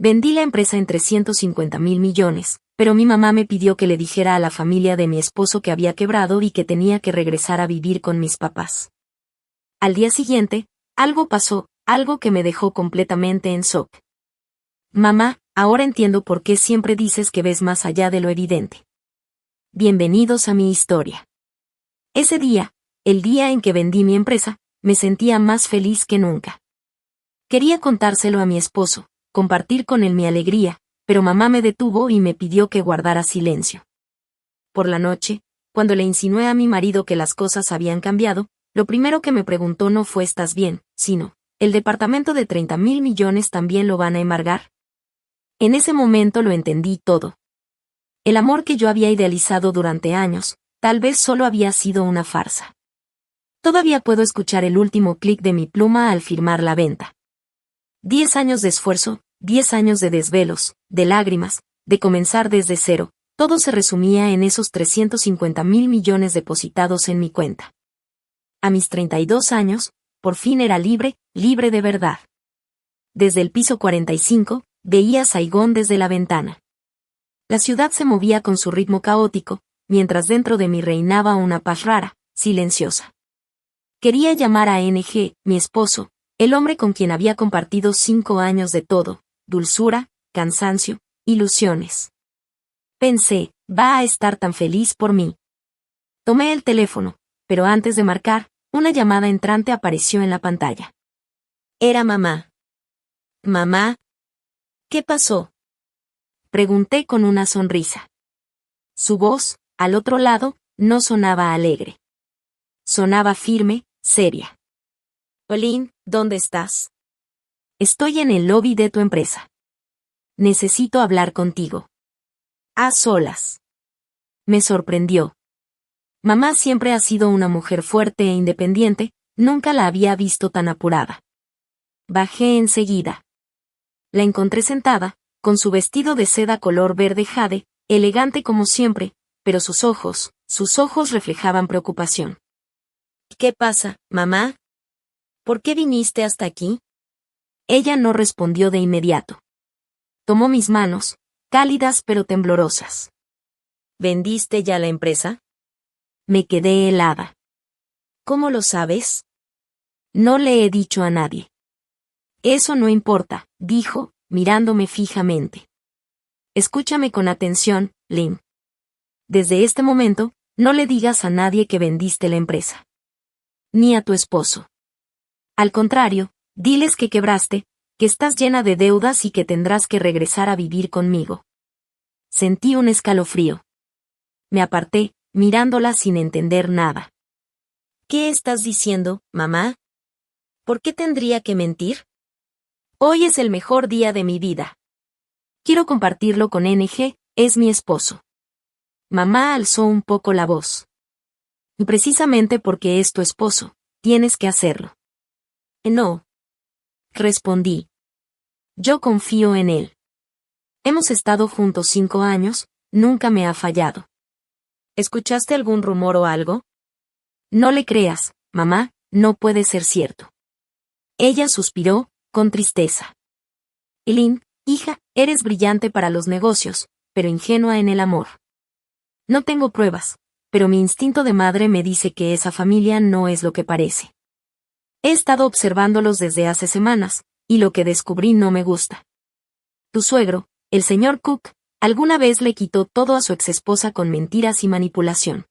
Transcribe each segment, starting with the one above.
Vendí la empresa en 350.000 millones, pero mi mamá me pidió que le dijera a la familia de mi esposo que había quebrado y que tenía que regresar a vivir con mis papás. Al día siguiente, algo pasó, algo que me dejó completamente en shock. Mamá, ahora entiendo por qué siempre dices que ves más allá de lo evidente. Bienvenidos a mi historia. Ese día, el día en que vendí mi empresa, me sentía más feliz que nunca. Quería contárselo a mi esposo, compartir con él mi alegría, pero mamá me detuvo y me pidió que guardara silencio. Por la noche, cuando le insinué a mi marido que las cosas habían cambiado, lo primero que me preguntó no fue ¿estás bien?, sino, ¿el departamento de 30.000 millones también lo van a embargar? En ese momento lo entendí todo. El amor que yo había idealizado durante años, tal vez solo había sido una farsa. Todavía puedo escuchar el último clic de mi pluma al firmar la venta. 10 años de esfuerzo, 10 años de desvelos, de lágrimas, de comenzar desde cero, todo se resumía en esos 350.000 millones depositados en mi cuenta. A mis 32 años, por fin era libre, libre de verdad. Desde el piso 45, veía Saigón desde la ventana. La ciudad se movía con su ritmo caótico, mientras dentro de mí reinaba una paz rara, silenciosa. Quería llamar a NG, mi esposo, el hombre con quien había compartido 5 años de todo, dulzura, cansancio, ilusiones. Pensé, va a estar tan feliz por mí. Tomé el teléfono, pero antes de marcar, una llamada entrante apareció en la pantalla. Era mamá. Mamá. ¿Qué pasó? Pregunté con una sonrisa. Su voz, al otro lado, no sonaba alegre. Sonaba firme, seria. Olin, ¿dónde estás? Estoy en el lobby de tu empresa. Necesito hablar contigo. A solas. Me sorprendió. Mamá siempre ha sido una mujer fuerte e independiente, nunca la había visto tan apurada. Bajé enseguida. La encontré sentada, con su vestido de seda color verde jade, elegante como siempre, pero sus ojos reflejaban preocupación. ¿Qué pasa, mamá? ¿Por qué viniste hasta aquí? Ella no respondió de inmediato. Tomó mis manos, cálidas pero temblorosas. ¿Vendiste ya la empresa? Me quedé helada. ¿Cómo lo sabes? No le he dicho a nadie. Eso no importa, dijo, mirándome fijamente. Escúchame con atención, Lynn. Desde este momento, no le digas a nadie que vendiste la empresa. Ni a tu esposo. Al contrario, diles que quebraste, que estás llena de deudas y que tendrás que regresar a vivir conmigo. Sentí un escalofrío. Me aparté, mirándola sin entender nada. ¿Qué estás diciendo, mamá? ¿Por qué tendría que mentir? Hoy es el mejor día de mi vida. Quiero compartirlo con NG, es mi esposo. Mamá alzó un poco la voz. Y precisamente porque es tu esposo, tienes que hacerlo. No. Respondí. Yo confío en él. Hemos estado juntos 5 años, nunca me ha fallado. ¿Escuchaste algún rumor o algo? No le creas, mamá, no puede ser cierto. Ella suspiró, con tristeza. Lynn, hija, eres brillante para los negocios, pero ingenua en el amor. No tengo pruebas, pero mi instinto de madre me dice que esa familia no es lo que parece. He estado observándolos desde hace semanas, y lo que descubrí no me gusta. Tu suegro, el señor Cook, alguna vez le quitó todo a su exesposa con mentiras y manipulación.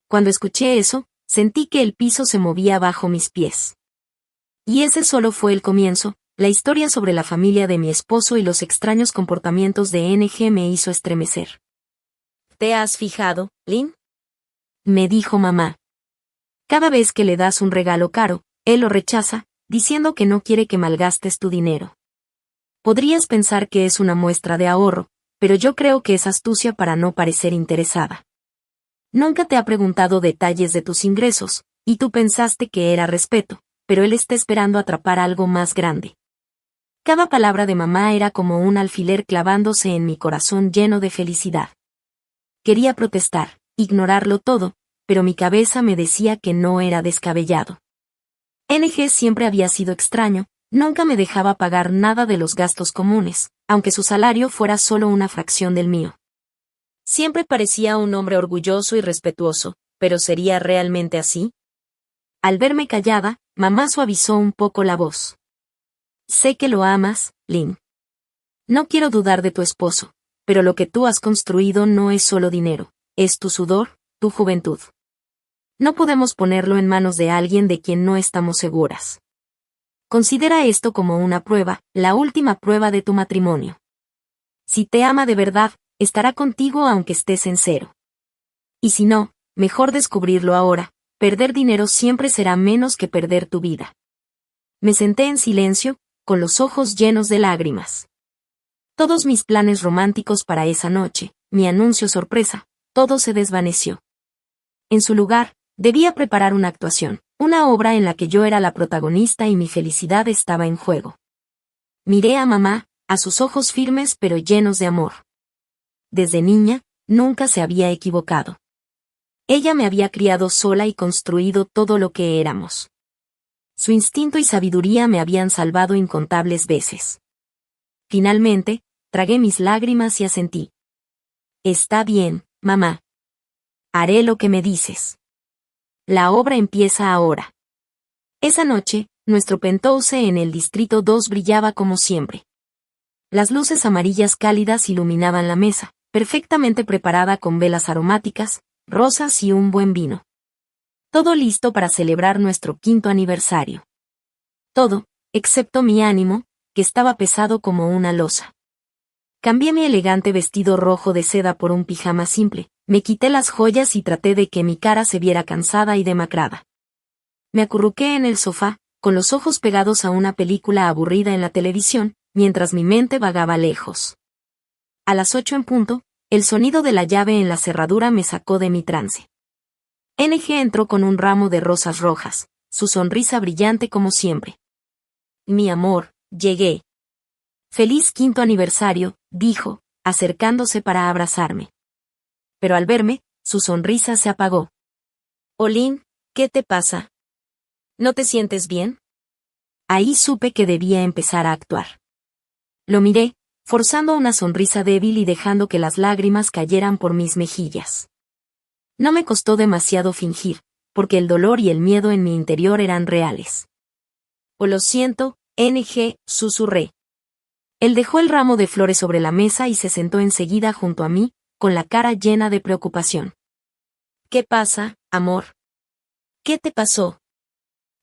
Cuando escuché eso, sentí que el piso se movía bajo mis pies. Y ese solo fue el comienzo, la historia sobre la familia de mi esposo y los extraños comportamientos de NG me hizo estremecer. ¿Te has fijado, Lynn? Me dijo mamá. Cada vez que le das un regalo caro, él lo rechaza, diciendo que no quiere que malgastes tu dinero. Podrías pensar que es una muestra de ahorro, pero yo creo que es astucia para no parecer interesada. Nunca te ha preguntado detalles de tus ingresos, y tú pensaste que era respeto, pero él está esperando atrapar algo más grande. Cada palabra de mamá era como un alfiler clavándose en mi corazón lleno de felicidad. Quería protestar, ignorarlo todo, pero mi cabeza me decía que no era descabellado. NG siempre había sido extraño, nunca me dejaba pagar nada de los gastos comunes, aunque su salario fuera solo una fracción del mío. Siempre parecía un hombre orgulloso y respetuoso, pero ¿sería realmente así? Al verme callada, mamá suavizó un poco la voz. Sé que lo amas, Lynn. No quiero dudar de tu esposo, pero lo que tú has construido no es solo dinero, es tu sudor, tu juventud. No podemos ponerlo en manos de alguien de quien no estamos seguras. Considera esto como una prueba, la última prueba de tu matrimonio. Si te ama de verdad, estará contigo aunque estés en cero. Y si no, mejor descubrirlo ahora, perder dinero siempre será menos que perder tu vida. Me senté en silencio, con los ojos llenos de lágrimas. Todos mis planes románticos para esa noche, mi anuncio sorpresa, todo se desvaneció. En su lugar, debía preparar una actuación, una obra en la que yo era la protagonista y mi felicidad estaba en juego. Miré a mamá, a sus ojos firmes pero llenos de amor. Desde niña, nunca se había equivocado. Ella me había criado sola y construido todo lo que éramos. Su instinto y sabiduría me habían salvado incontables veces. Finalmente, tragué mis lágrimas y asentí. Está bien, mamá. Haré lo que me dices. La obra empieza ahora. Esa noche, nuestro penthouse en el Distrito 2 brillaba como siempre. Las luces amarillas cálidas iluminaban la mesa, perfectamente preparada con velas aromáticas, rosas y un buen vino. Todo listo para celebrar nuestro 5º aniversario. Todo, excepto mi ánimo, que estaba pesado como una losa. Cambié mi elegante vestido rojo de seda por un pijama simple, me quité las joyas y traté de que mi cara se viera cansada y demacrada. Me acurruqué en el sofá, con los ojos pegados a una película aburrida en la televisión, mientras mi mente vagaba lejos. A las 8 en punto, el sonido de la llave en la cerradura me sacó de mi trance. NG entró con un ramo de rosas rojas, su sonrisa brillante como siempre. Mi amor, llegué. Feliz 5º aniversario, dijo, acercándose para abrazarme. Pero al verme, su sonrisa se apagó. Olin, ¿qué te pasa? ¿No te sientes bien? Ahí supe que debía empezar a actuar. Lo miré, forzando una sonrisa débil y dejando que las lágrimas cayeran por mis mejillas. No me costó demasiado fingir, porque el dolor y el miedo en mi interior eran reales. Oh, lo siento, NG, susurré. Él dejó el ramo de flores sobre la mesa y se sentó enseguida junto a mí, con la cara llena de preocupación. ¿Qué pasa, amor? ¿Qué te pasó?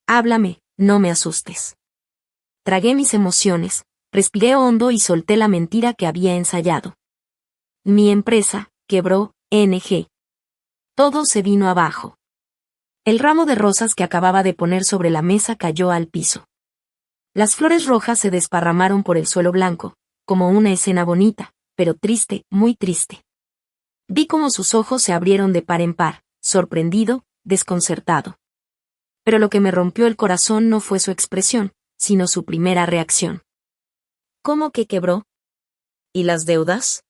Háblame, no me asustes. Tragué mis emociones, respiré hondo y solté la mentira que había ensayado. Mi empresa quebró, NG. Todo se vino abajo. El ramo de rosas que acababa de poner sobre la mesa cayó al piso. Las flores rojas se desparramaron por el suelo blanco, como una escena bonita, pero triste, muy triste. Vi cómo sus ojos se abrieron de par en par, sorprendido, desconcertado. Pero lo que me rompió el corazón no fue su expresión, sino su primera reacción. ¿Cómo que quebró? ¿Y las deudas?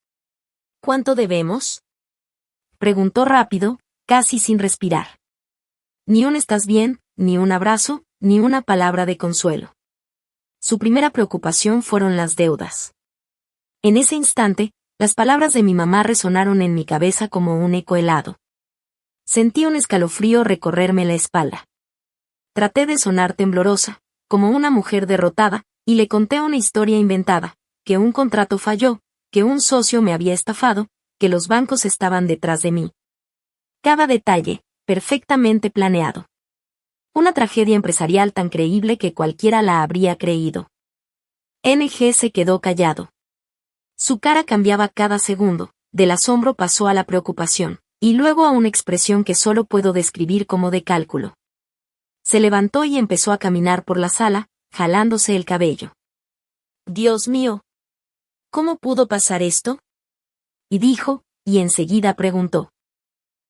¿Cuánto debemos? Preguntó rápido, casi sin respirar. Ni un estás bien, ni un abrazo, ni una palabra de consuelo. Su primera preocupación fueron las deudas. En ese instante, las palabras de mi mamá resonaron en mi cabeza como un eco helado. Sentí un escalofrío recorrerme la espalda. Traté de sonar temblorosa, como una mujer derrotada, y le conté una historia inventada, que un contrato falló, que un socio me había estafado, que los bancos estaban detrás de mí. Cada detalle, perfectamente planeado. Una tragedia empresarial tan creíble que cualquiera la habría creído. NG se quedó callado. Su cara cambiaba cada segundo, del asombro pasó a la preocupación, y luego a una expresión que solo puedo describir como de cálculo. Se levantó y empezó a caminar por la sala, jalándose el cabello. Dios mío. ¿Cómo pudo pasar esto? Y dijo, y enseguida preguntó.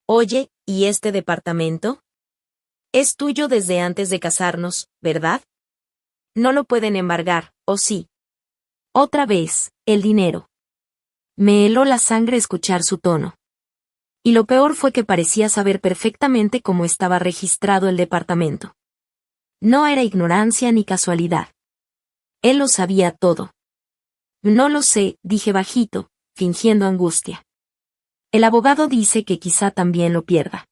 Oye, ¿y este departamento? Es tuyo desde antes de casarnos, ¿verdad? No lo pueden embargar, ¿o sí? Otra vez, el dinero. Me heló la sangre escuchar su tono. Y lo peor fue que parecía saber perfectamente cómo estaba registrado el departamento. No era ignorancia ni casualidad. Él lo sabía todo. No lo sé, dije bajito, fingiendo angustia. El abogado dice que quizá también lo pierda.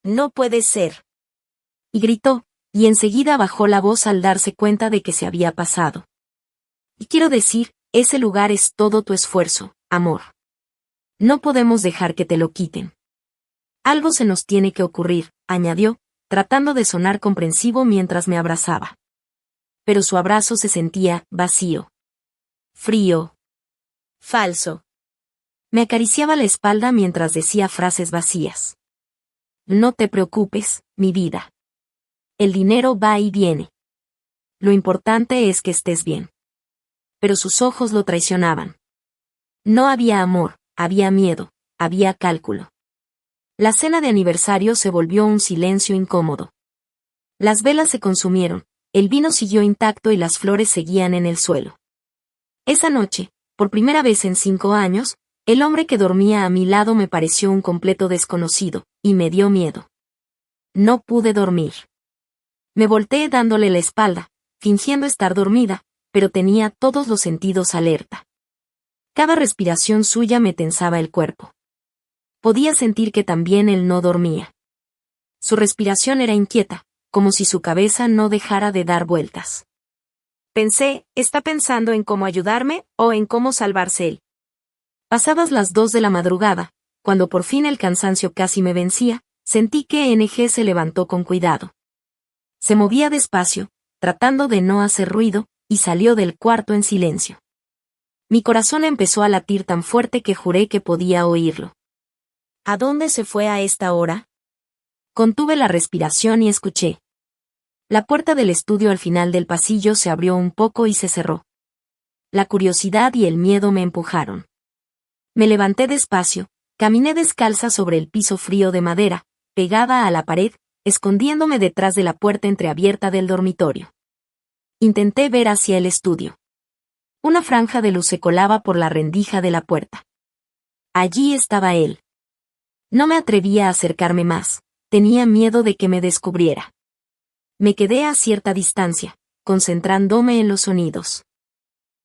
No puede ser. Y gritó, y enseguida bajó la voz al darse cuenta de que se había pasado. Y quiero decir, ese lugar es todo tu esfuerzo, amor. No podemos dejar que te lo quiten. Algo se nos tiene que ocurrir, añadió, tratando de sonar comprensivo mientras me abrazaba. Pero su abrazo se sentía vacío. Frío. Falso. Me acariciaba la espalda mientras decía frases vacías. No te preocupes, mi vida. El dinero va y viene. Lo importante es que estés bien. Pero sus ojos lo traicionaban. No había amor, había miedo, había cálculo. La cena de aniversario se volvió un silencio incómodo. Las velas se consumieron, el vino siguió intacto y las flores seguían en el suelo. Esa noche, por primera vez en 5 años, el hombre que dormía a mi lado me pareció un completo desconocido, y me dio miedo. No pude dormir. Me volteé dándole la espalda, fingiendo estar dormida, pero tenía todos los sentidos alerta. Cada respiración suya me tensaba el cuerpo. Podía sentir que también él no dormía. Su respiración era inquieta, como si su cabeza no dejara de dar vueltas. Pensé, ¿está pensando en cómo ayudarme o en cómo salvarse él? Pasadas las 2 de la madrugada, cuando por fin el cansancio casi me vencía, sentí que NG se levantó con cuidado. Se movía despacio, tratando de no hacer ruido, y salió del cuarto en silencio. Mi corazón empezó a latir tan fuerte que juré que podía oírlo. ¿A dónde se fue a esta hora? Contuve la respiración y escuché. La puerta del estudio al final del pasillo se abrió un poco y se cerró. La curiosidad y el miedo me empujaron. Me levanté despacio, caminé descalza sobre el piso frío de madera, pegada a la pared, escondiéndome detrás de la puerta entreabierta del dormitorio. Intenté ver hacia el estudio. Una franja de luz se colaba por la rendija de la puerta. Allí estaba él. No me atrevía a acercarme más, tenía miedo de que me descubriera. Me quedé a cierta distancia, concentrándome en los sonidos.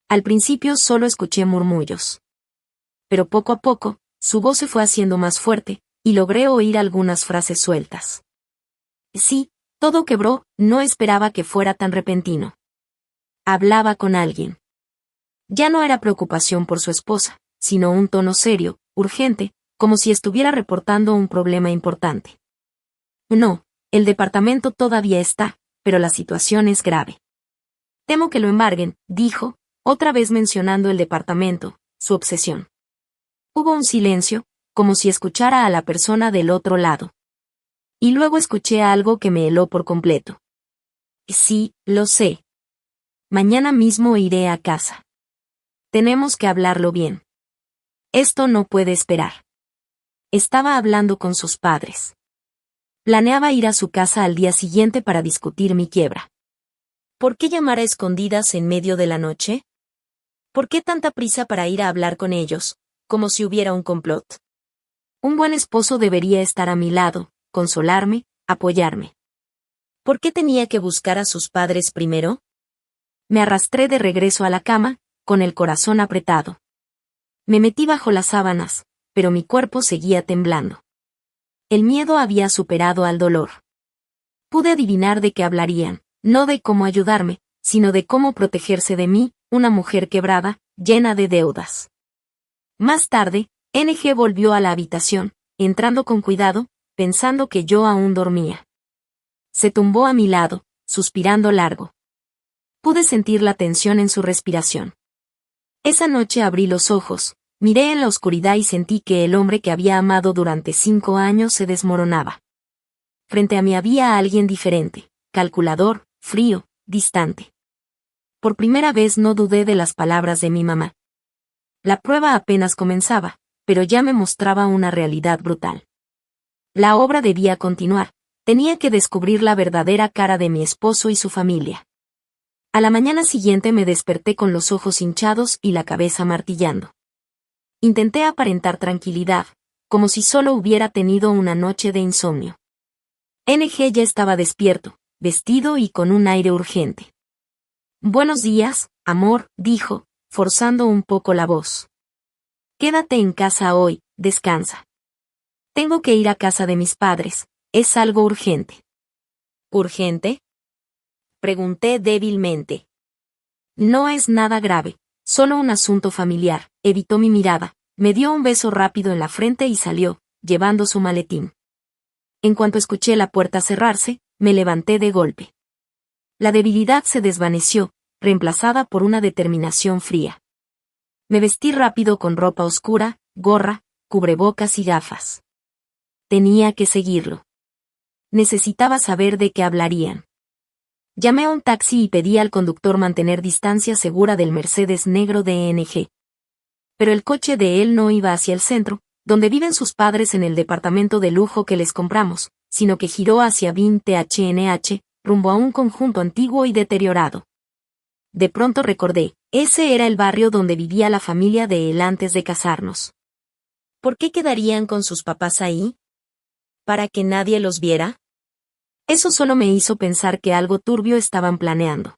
Al principio solo escuché murmullos. Pero poco a poco, su voz se fue haciendo más fuerte, y logré oír algunas frases sueltas. Sí, todo quebró, no esperaba que fuera tan repentino. Hablaba con alguien. Ya no era preocupación por su esposa, sino un tono serio, urgente, como si estuviera reportando un problema importante. No, el departamento todavía está, pero la situación es grave. Temo que lo embarguen, dijo, otra vez mencionando el departamento, su obsesión. Hubo un silencio, como si escuchara a la persona del otro lado. Y luego escuché algo que me heló por completo. Sí, lo sé. Mañana mismo iré a casa. Tenemos que hablarlo bien. Esto no puede esperar. Estaba hablando con sus padres. Planeaba ir a su casa al día siguiente para discutir mi quiebra. ¿Por qué llamar a escondidas en medio de la noche? ¿Por qué tanta prisa para ir a hablar con ellos, como si hubiera un complot? Un buen esposo debería estar a mi lado, consolarme, apoyarme. ¿Por qué tenía que buscar a sus padres primero? Me arrastré de regreso a la cama, con el corazón apretado. Me metí bajo las sábanas, pero mi cuerpo seguía temblando. El miedo había superado al dolor. Pude adivinar de qué hablarían, no de cómo ayudarme, sino de cómo protegerse de mí, una mujer quebrada, llena de deudas. Más tarde, NG volvió a la habitación, entrando con cuidado, pensando que yo aún dormía. Se tumbó a mi lado, suspirando largo. Pude sentir la tensión en su respiración. Esa noche abrí los ojos, miré en la oscuridad y sentí que el hombre que había amado durante 5 años se desmoronaba. Frente a mí había alguien diferente, calculador, frío, distante. Por primera vez no dudé de las palabras de mi mamá. La prueba apenas comenzaba, pero ya me mostraba una realidad brutal. La obra debía continuar, tenía que descubrir la verdadera cara de mi esposo y su familia. A la mañana siguiente me desperté con los ojos hinchados y la cabeza martillando. Intenté aparentar tranquilidad, como si solo hubiera tenido una noche de insomnio. NG ya estaba despierto, vestido y con un aire urgente. Buenos días, amor, dijo, forzando un poco la voz. Quédate en casa hoy, descansa. Tengo que ir a casa de mis padres, es algo urgente. ¿Urgente? Pregunté débilmente. No es nada grave, solo un asunto familiar. Evitó mi mirada, me dio un beso rápido en la frente y salió, llevando su maletín. En cuanto escuché la puerta cerrarse, me levanté de golpe. La debilidad se desvaneció, reemplazada por una determinación fría. Me vestí rápido con ropa oscura, gorra, cubrebocas y gafas. Tenía que seguirlo. Necesitaba saber de qué hablarían. Llamé a un taxi y pedí al conductor mantener distancia segura del Mercedes negro de ENG. Pero el coche de él no iba hacia el centro, donde viven sus padres en el departamento de lujo que les compramos, sino que giró hacia Vintage NH, rumbo a un conjunto antiguo y deteriorado. De pronto recordé, ese era el barrio donde vivía la familia de él antes de casarnos. ¿Por qué quedarían con sus papás ahí? ¿Para que nadie los viera? Eso solo me hizo pensar que algo turbio estaban planeando.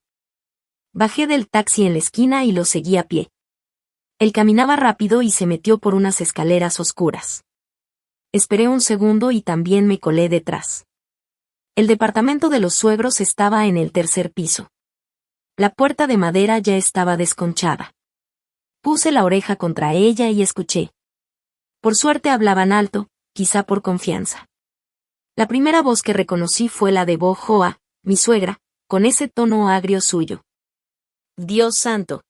Bajé del taxi en la esquina y lo seguí a pie. Él caminaba rápido y se metió por unas escaleras oscuras. Esperé un segundo y también me colé detrás. El departamento de los suegros estaba en el tercer piso. La puerta de madera ya estaba desconchada. Puse la oreja contra ella y escuché. Por suerte hablaban alto, quizá por confianza. La primera voz que reconocí fue la de Bo Joa, mi suegra, con ese tono agrio suyo. Dios santo.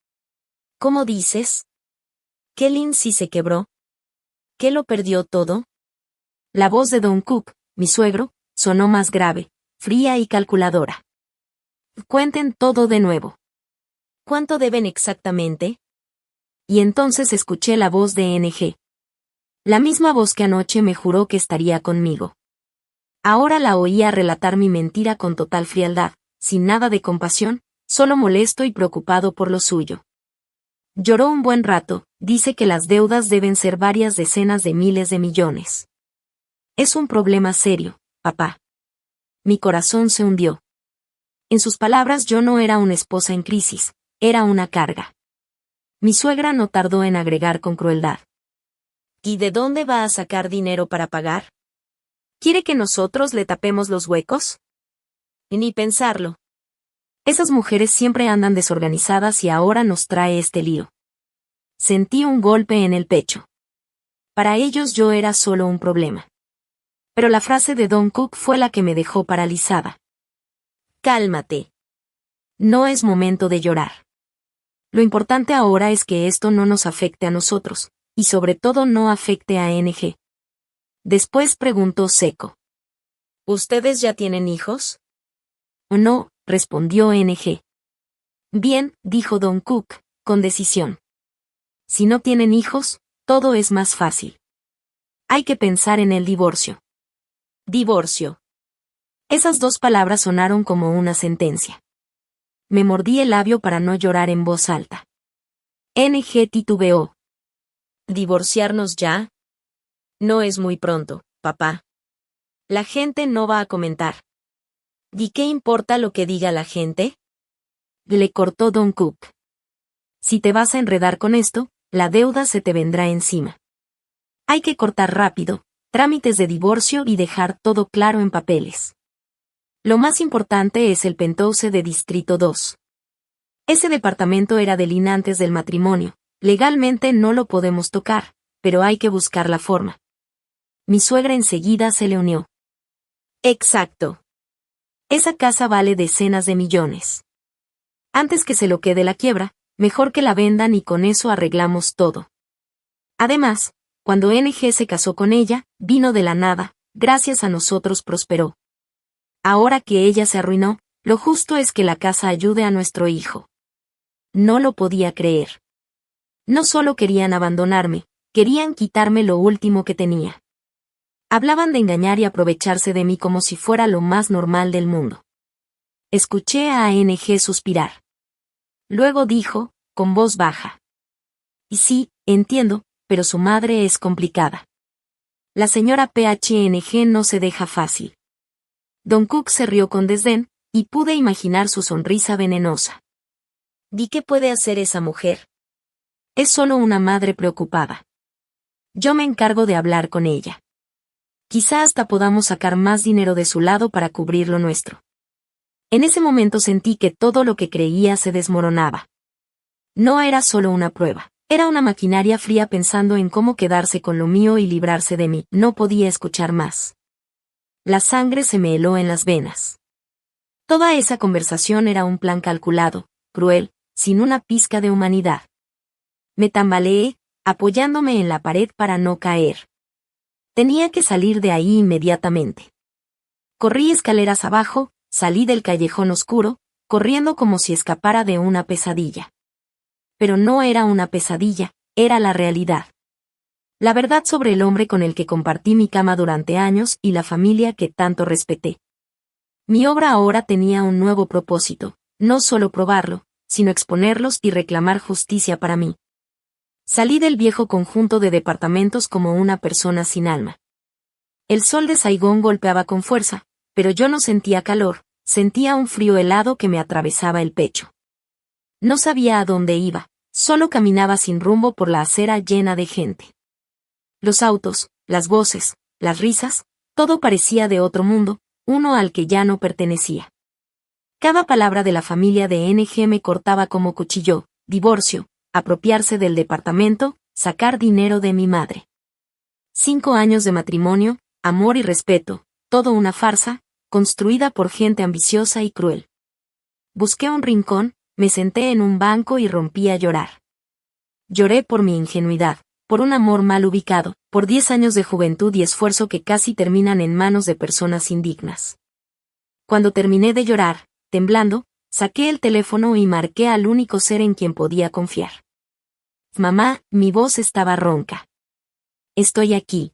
¿Cómo dices? ¿Qué Lindsay se quebró? ¿Qué lo perdió todo? La voz de Don Cook, mi suegro, sonó más grave, fría y calculadora. Cuenten todo de nuevo. ¿Cuánto deben exactamente? Y entonces escuché la voz de NG. La misma voz que anoche me juró que estaría conmigo. Ahora la oía relatar mi mentira con total frialdad, sin nada de compasión, solo molesto y preocupado por lo suyo. Lloró un buen rato, dice que las deudas deben ser varias decenas de miles de millones. Es un problema serio, papá. Mi corazón se hundió. En sus palabras yo no era una esposa en crisis, era una carga. Mi suegra no tardó en agregar con crueldad. ¿Y de dónde va a sacar dinero para pagar? ¿Quiere que nosotros le tapemos los huecos? Ni pensarlo. Esas mujeres siempre andan desorganizadas y ahora nos trae este lío. Sentí un golpe en el pecho. Para ellos yo era solo un problema. Pero la frase de Don Cook fue la que me dejó paralizada. Cálmate. No es momento de llorar. Lo importante ahora es que esto no nos afecte a nosotros, y sobre todo no afecte a NG. Después preguntó seco. ¿Ustedes ya tienen hijos? No, respondió NG. Bien, dijo Don Cook, con decisión. Si no tienen hijos, todo es más fácil. Hay que pensar en el divorcio. Divorcio. Esas dos palabras sonaron como una sentencia. Me mordí el labio para no llorar en voz alta. NG titubeó. ¿Divorciarnos ya? No es muy pronto, papá. La gente no va a comentar. ¿Y qué importa lo que diga la gente? Le cortó Don Cook. Si te vas a enredar con esto, la deuda se te vendrá encima. Hay que cortar rápido, trámites de divorcio y dejar todo claro en papeles. Lo más importante es el penthouse de Distrito 2. Ese departamento era de Lynn antes del matrimonio, legalmente no lo podemos tocar, pero hay que buscar la forma. Mi suegra enseguida se le unió. Exacto. Esa casa vale decenas de millones. Antes que se lo quede la quiebra, mejor que la vendan y con eso arreglamos todo. Además, cuando NG se casó con ella, vino de la nada, gracias a nosotros prosperó. Ahora que ella se arruinó, lo justo es que la casa ayude a nuestro hijo. No lo podía creer. No solo querían abandonarme, querían quitarme lo último que tenía. Hablaban de engañar y aprovecharse de mí como si fuera lo más normal del mundo. Escuché a NG suspirar. Luego dijo, con voz baja. Y sí, entiendo, pero su madre es complicada. La señora PHNG no se deja fácil. Don Cook se rió con desdén, y pude imaginar su sonrisa venenosa. ¿Y qué puede hacer esa mujer? Es solo una madre preocupada. Yo me encargo de hablar con ella. Quizá hasta podamos sacar más dinero de su lado para cubrir lo nuestro. En ese momento sentí que todo lo que creía se desmoronaba. No era solo una prueba. Era una maquinaria fría pensando en cómo quedarse con lo mío y librarse de mí. No podía escuchar más. La sangre se me heló en las venas. Toda esa conversación era un plan calculado, cruel, sin una pizca de humanidad. Me tambaleé, apoyándome en la pared para no caer. Tenía que salir de ahí inmediatamente. Corrí escaleras abajo, salí del callejón oscuro, corriendo como si escapara de una pesadilla. Pero no era una pesadilla, era la realidad. La verdad sobre el hombre con el que compartí mi cama durante años y la familia que tanto respeté. Mi obra ahora tenía un nuevo propósito, no solo probarlo, sino exponerlos y reclamar justicia para mí. Salí del viejo conjunto de departamentos como una persona sin alma. El sol de Saigón golpeaba con fuerza, pero yo no sentía calor, sentía un frío helado que me atravesaba el pecho. No sabía a dónde iba, solo caminaba sin rumbo por la acera llena de gente. Los autos, las voces, las risas, todo parecía de otro mundo, uno al que ya no pertenecía. Cada palabra de la familia de NG me cortaba como cuchillo: divorcio, apropiarse del departamento, sacar dinero de mi madre. 5 años de matrimonio, amor y respeto, todo una farsa, construida por gente ambiciosa y cruel. Busqué un rincón, me senté en un banco y rompí a llorar. Lloré por mi ingenuidad, por un amor mal ubicado, por 10 años de juventud y esfuerzo que casi terminan en manos de personas indignas. Cuando terminé de llorar, temblando, saqué el teléfono y marqué al único ser en quien podía confiar. Mamá, mi voz estaba ronca. Estoy aquí.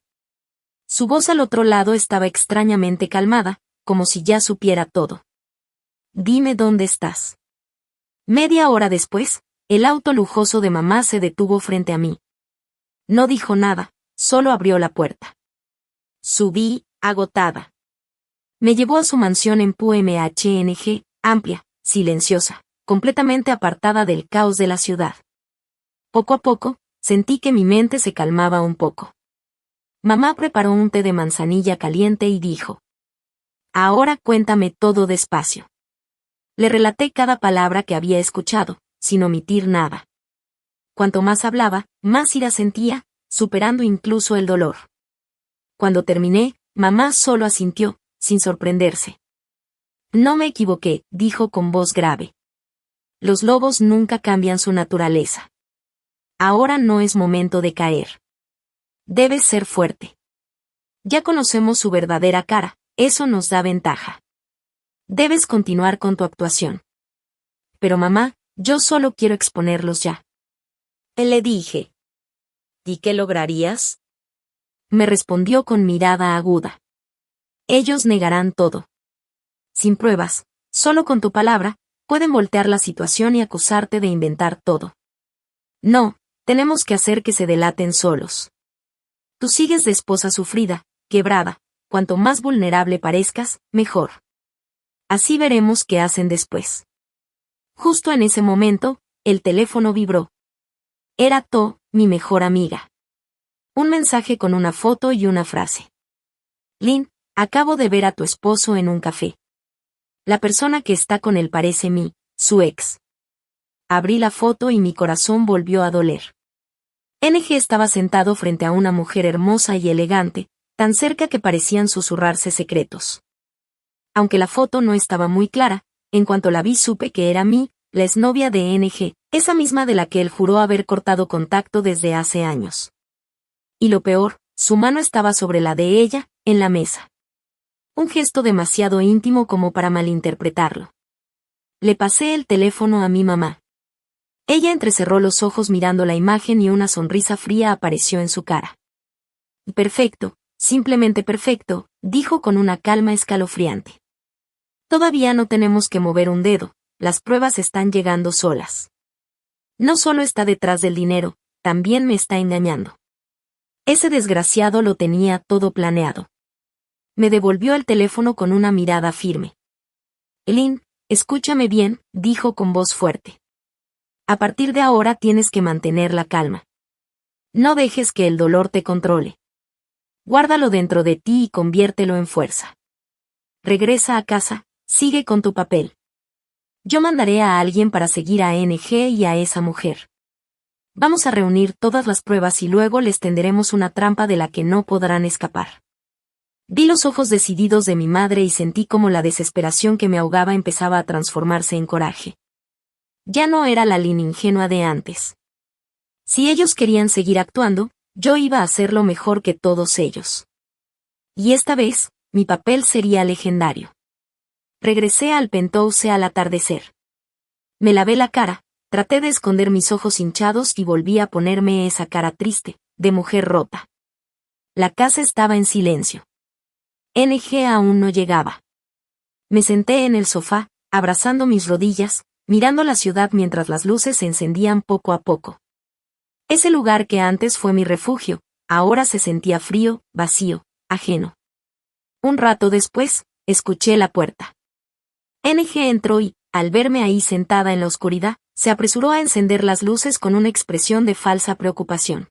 Su voz al otro lado estaba extrañamente calmada, como si ya supiera todo. Dime dónde estás. Media hora después, el auto lujoso de mamá se detuvo frente a mí. No dijo nada, solo abrió la puerta. Subí, agotada. Me llevó a su mansión en PUMHNG, amplia, silenciosa, completamente apartada del caos de la ciudad. Poco a poco, sentí que mi mente se calmaba un poco. Mamá preparó un té de manzanilla caliente y dijo: Ahora cuéntame todo despacio. Le relaté cada palabra que había escuchado, sin omitir nada. Cuanto más hablaba, más ira sentía, superando incluso el dolor. Cuando terminé, mamá solo asintió, sin sorprenderse. No me equivoqué, dijo con voz grave. Los lobos nunca cambian su naturaleza. Ahora no es momento de caer. Debes ser fuerte. Ya conocemos su verdadera cara, eso nos da ventaja. Debes continuar con tu actuación. Pero mamá, yo solo quiero exponerlos ya. Le dije. ¿Y qué lograrías? Me respondió con mirada aguda. Ellos negarán todo. Sin pruebas, solo con tu palabra, pueden voltear la situación y acusarte de inventar todo. No, tenemos que hacer que se delaten solos. Tú sigues de esposa sufrida, quebrada, cuanto más vulnerable parezcas, mejor. Así veremos qué hacen después. Justo en ese momento, el teléfono vibró. Era To, mi mejor amiga. Un mensaje con una foto y una frase. Lynn, acabo de ver a tu esposo en un café. La persona que está con él parece su ex. Abrí la foto y mi corazón volvió a doler. NG estaba sentado frente a una mujer hermosa y elegante, tan cerca que parecían susurrarse secretos. Aunque la foto no estaba muy clara, en cuanto la vi supe que era la exnovia de NG, esa misma de la que él juró haber cortado contacto desde hace años. Y lo peor, su mano estaba sobre la de ella, en la mesa. Un gesto demasiado íntimo como para malinterpretarlo. Le pasé el teléfono a mi mamá. Ella entrecerró los ojos mirando la imagen y una sonrisa fría apareció en su cara. Perfecto, simplemente perfecto, dijo con una calma escalofriante. Todavía no tenemos que mover un dedo, las pruebas están llegando solas. No solo está detrás del dinero, también me está engañando. Ese desgraciado lo tenía todo planeado. Me devolvió el teléfono con una mirada firme. Lynn, escúchame bien, dijo con voz fuerte. A partir de ahora tienes que mantener la calma. No dejes que el dolor te controle. Guárdalo dentro de ti y conviértelo en fuerza. Regresa a casa, sigue con tu papel. Yo mandaré a alguien para seguir a NG y a esa mujer. Vamos a reunir todas las pruebas y luego les tenderemos una trampa de la que no podrán escapar. Vi los ojos decididos de mi madre y sentí como la desesperación que me ahogaba empezaba a transformarse en coraje. Ya no era la Lynn ingenua de antes. Si ellos querían seguir actuando, yo iba a hacerlo mejor que todos ellos. Y esta vez, mi papel sería legendario. Regresé al penthouse al atardecer. Me lavé la cara, traté de esconder mis ojos hinchados y volví a ponerme esa cara triste, de mujer rota. La casa estaba en silencio. NG aún no llegaba. Me senté en el sofá, abrazando mis rodillas, mirando la ciudad mientras las luces se encendían poco a poco. Ese lugar que antes fue mi refugio, ahora se sentía frío, vacío, ajeno. Un rato después, escuché la puerta. NG entró y, al verme ahí sentada en la oscuridad, se apresuró a encender las luces con una expresión de falsa preocupación.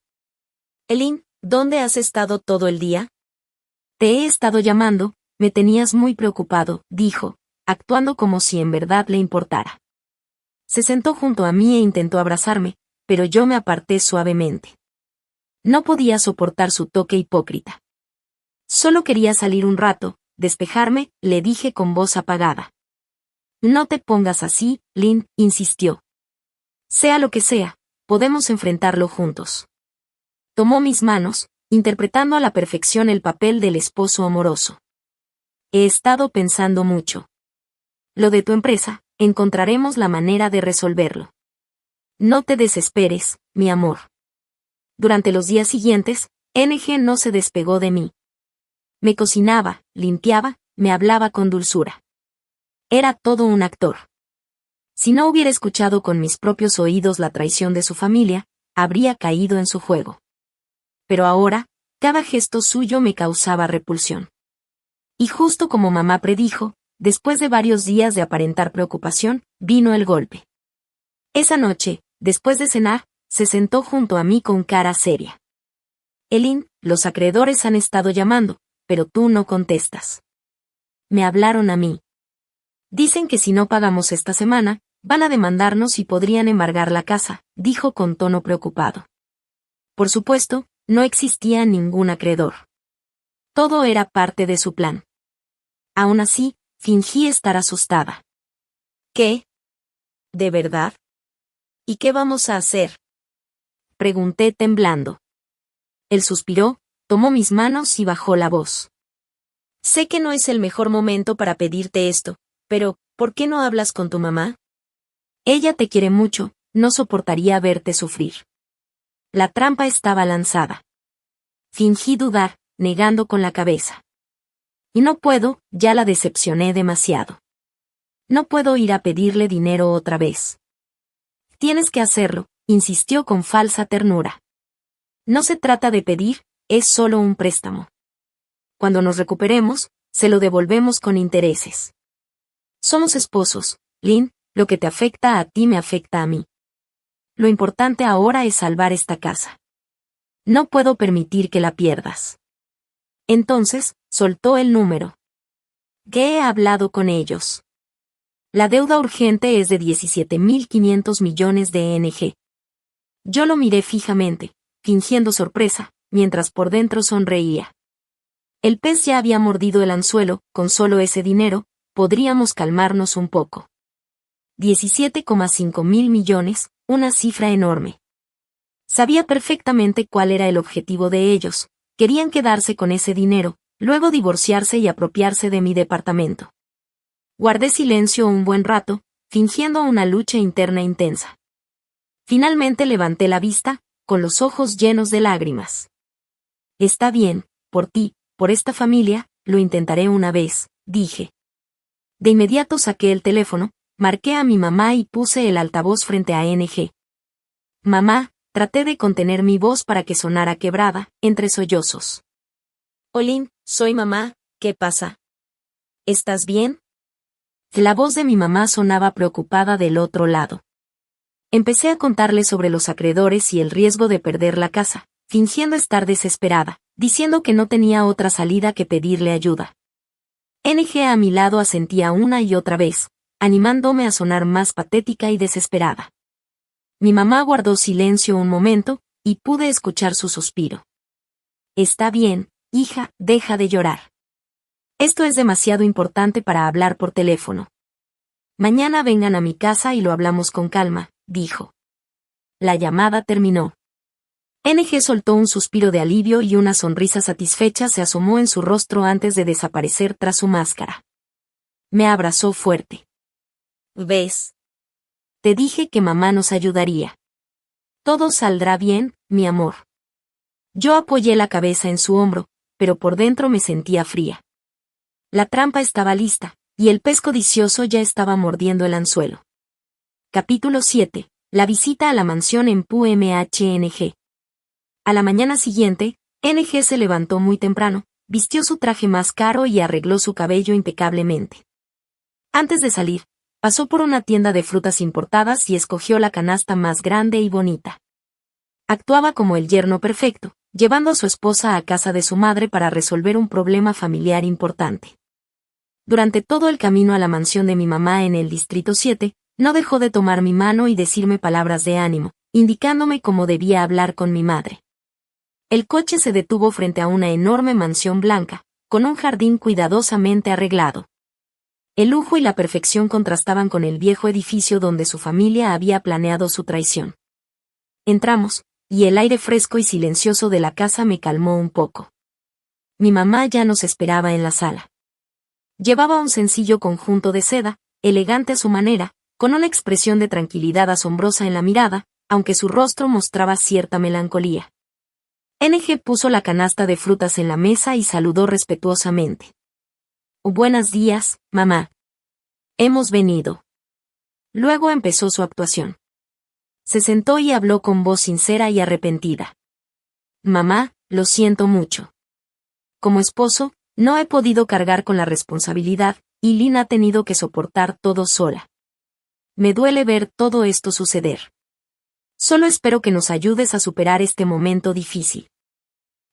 «Elin, ¿dónde has estado todo el día?» «Te he estado llamando, me tenías muy preocupado», dijo, actuando como si en verdad le importara. Se sentó junto a mí e intentó abrazarme, pero yo me aparté suavemente. No podía soportar su toque hipócrita. Solo quería salir un rato, despejarme, le dije con voz apagada. «No te pongas así, Lynn», insistió. «Sea lo que sea, podemos enfrentarlo juntos». Tomó mis manos, interpretando a la perfección el papel del esposo amoroso. «He estado pensando mucho. Lo de tu empresa, encontraremos la manera de resolverlo. No te desesperes, mi amor». Durante los días siguientes, NG no se despegó de mí. Me cocinaba, limpiaba, me hablaba con dulzura. Era todo un actor. Si no hubiera escuchado con mis propios oídos la traición de su familia, habría caído en su juego. Pero ahora, cada gesto suyo me causaba repulsión. Y justo como mamá predijo, después de varios días de aparentar preocupación, vino el golpe. Esa noche, después de cenar, se sentó junto a mí con cara seria. «Elin, los acreedores han estado llamando, pero tú no contestas. Me hablaron a mí. Dicen que si no pagamos esta semana, van a demandarnos y podrían embargar la casa», dijo con tono preocupado. Por supuesto, no existía ningún acreedor. Todo era parte de su plan. Aún así, fingí estar asustada. «¿Qué? ¿De verdad? ¿Y qué vamos a hacer?», pregunté temblando. Él suspiró, tomó mis manos y bajó la voz. «Sé que no es el mejor momento para pedirte esto, pero, ¿por qué no hablas con tu mamá? Ella te quiere mucho, no soportaría verte sufrir». La trampa estaba lanzada. Fingí dudar, negando con la cabeza. «Y no puedo, ya la decepcioné demasiado. No puedo ir a pedirle dinero otra vez». «Tienes que hacerlo», insistió con falsa ternura. «No se trata de pedir, es solo un préstamo. Cuando nos recuperemos, se lo devolvemos con intereses. Somos esposos, Lynn, lo que te afecta a ti me afecta a mí. Lo importante ahora es salvar esta casa. No puedo permitir que la pierdas». Entonces, soltó el número. «¿Qué he hablado con ellos? La deuda urgente es de 17.500 millones de NG». Yo lo miré fijamente, fingiendo sorpresa, mientras por dentro sonreía. El pez ya había mordido el anzuelo, con solo ese dinero, podríamos calmarnos un poco. 17,5 mil millones, una cifra enorme. Sabía perfectamente cuál era el objetivo de ellos, querían quedarse con ese dinero, luego divorciarse y apropiarse de mi departamento. Guardé silencio un buen rato, fingiendo una lucha interna intensa. Finalmente levanté la vista, con los ojos llenos de lágrimas. «Está bien, por ti, por esta familia, lo intentaré una vez», dije. De inmediato saqué el teléfono, marqué a mi mamá y puse el altavoz frente a NG. «Mamá», traté de contener mi voz para que sonara quebrada, entre sollozos. «Olin, soy mamá, ¿qué pasa? ¿Estás bien?». La voz de mi mamá sonaba preocupada del otro lado. Empecé a contarle sobre los acreedores y el riesgo de perder la casa, fingiendo estar desesperada, diciendo que no tenía otra salida que pedirle ayuda. NG a mi lado asentía una y otra vez, animándome a sonar más patética y desesperada. Mi mamá guardó silencio un momento, y pude escuchar su suspiro. Está bien, hija, deja de llorar. Esto es demasiado importante para hablar por teléfono. Mañana vengan a mi casa y lo hablamos con calma, dijo. La llamada terminó. NG soltó un suspiro de alivio y una sonrisa satisfecha se asomó en su rostro antes de desaparecer tras su máscara. Me abrazó fuerte. ¿Ves? Te dije que mamá nos ayudaría. Todo saldrá bien, mi amor. Yo apoyé la cabeza en su hombro, pero por dentro me sentía fría. La trampa estaba lista, y el pez codicioso ya estaba mordiendo el anzuelo. Capítulo 7. La visita a la mansión en PUMHNG. A la mañana siguiente, NG se levantó muy temprano, vistió su traje más caro y arregló su cabello impecablemente. Antes de salir, pasó por una tienda de frutas importadas y escogió la canasta más grande y bonita. Actuaba como el yerno perfecto, llevando a su esposa a casa de su madre para resolver un problema familiar importante. Durante todo el camino a la mansión de mi mamá en el Distrito 7, no dejó de tomar mi mano y decirme palabras de ánimo, indicándome cómo debía hablar con mi madre. El coche se detuvo frente a una enorme mansión blanca, con un jardín cuidadosamente arreglado. El lujo y la perfección contrastaban con el viejo edificio donde su familia había planeado su traición. Entramos, y el aire fresco y silencioso de la casa me calmó un poco. Mi mamá ya nos esperaba en la sala. Llevaba un sencillo conjunto de seda, elegante a su manera, con una expresión de tranquilidad asombrosa en la mirada, aunque su rostro mostraba cierta melancolía. NG puso la canasta de frutas en la mesa y saludó respetuosamente. Buenos días, mamá. Hemos venido. Luego empezó su actuación. Se sentó y habló con voz sincera y arrepentida. Mamá, lo siento mucho. Como esposo, no he podido cargar con la responsabilidad, y Lynn ha tenido que soportar todo sola. Me duele ver todo esto suceder. Solo espero que nos ayudes a superar este momento difícil.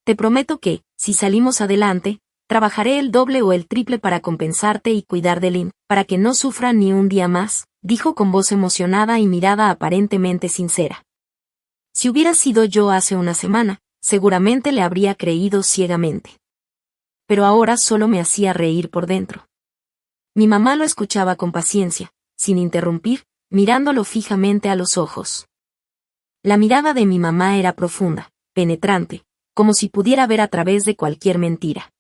Te prometo que, si salimos adelante, trabajaré el doble o el triple para compensarte y cuidar de Lynn, para que no sufra ni un día más, dijo con voz emocionada y mirada aparentemente sincera. Si hubiera sido yo hace una semana, seguramente le habría creído ciegamente. Pero ahora solo me hacía reír por dentro. Mi mamá lo escuchaba con paciencia, sin interrumpir, mirándolo fijamente a los ojos. La mirada de mi mamá era profunda, penetrante, como si pudiera ver a través de cualquier mentira.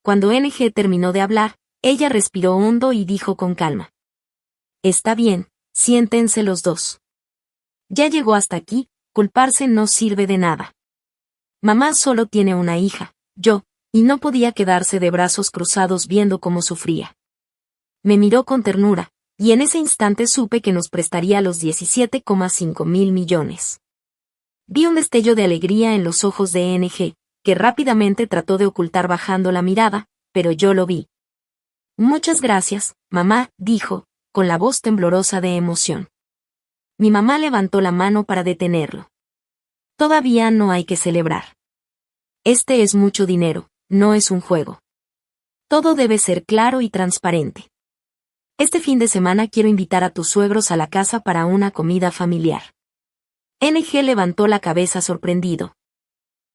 Cuando NG terminó de hablar, ella respiró hondo y dijo con calma. Está bien, siéntense los dos. Ya llegó hasta aquí, culparse no sirve de nada. Mamá solo tiene una hija, yo, y no podía quedarse de brazos cruzados viendo cómo sufría. Me miró con ternura, y en ese instante supe que nos prestaría los 17,5 mil millones. Vi un destello de alegría en los ojos de NG, que rápidamente trató de ocultar bajando la mirada, pero yo lo vi. Muchas gracias, mamá, dijo, con la voz temblorosa de emoción. Mi mamá levantó la mano para detenerlo. Todavía no hay que celebrar. Este es mucho dinero, no es un juego. Todo debe ser claro y transparente. Este fin de semana quiero invitar a tus suegros a la casa para una comida familiar. NG levantó la cabeza sorprendido.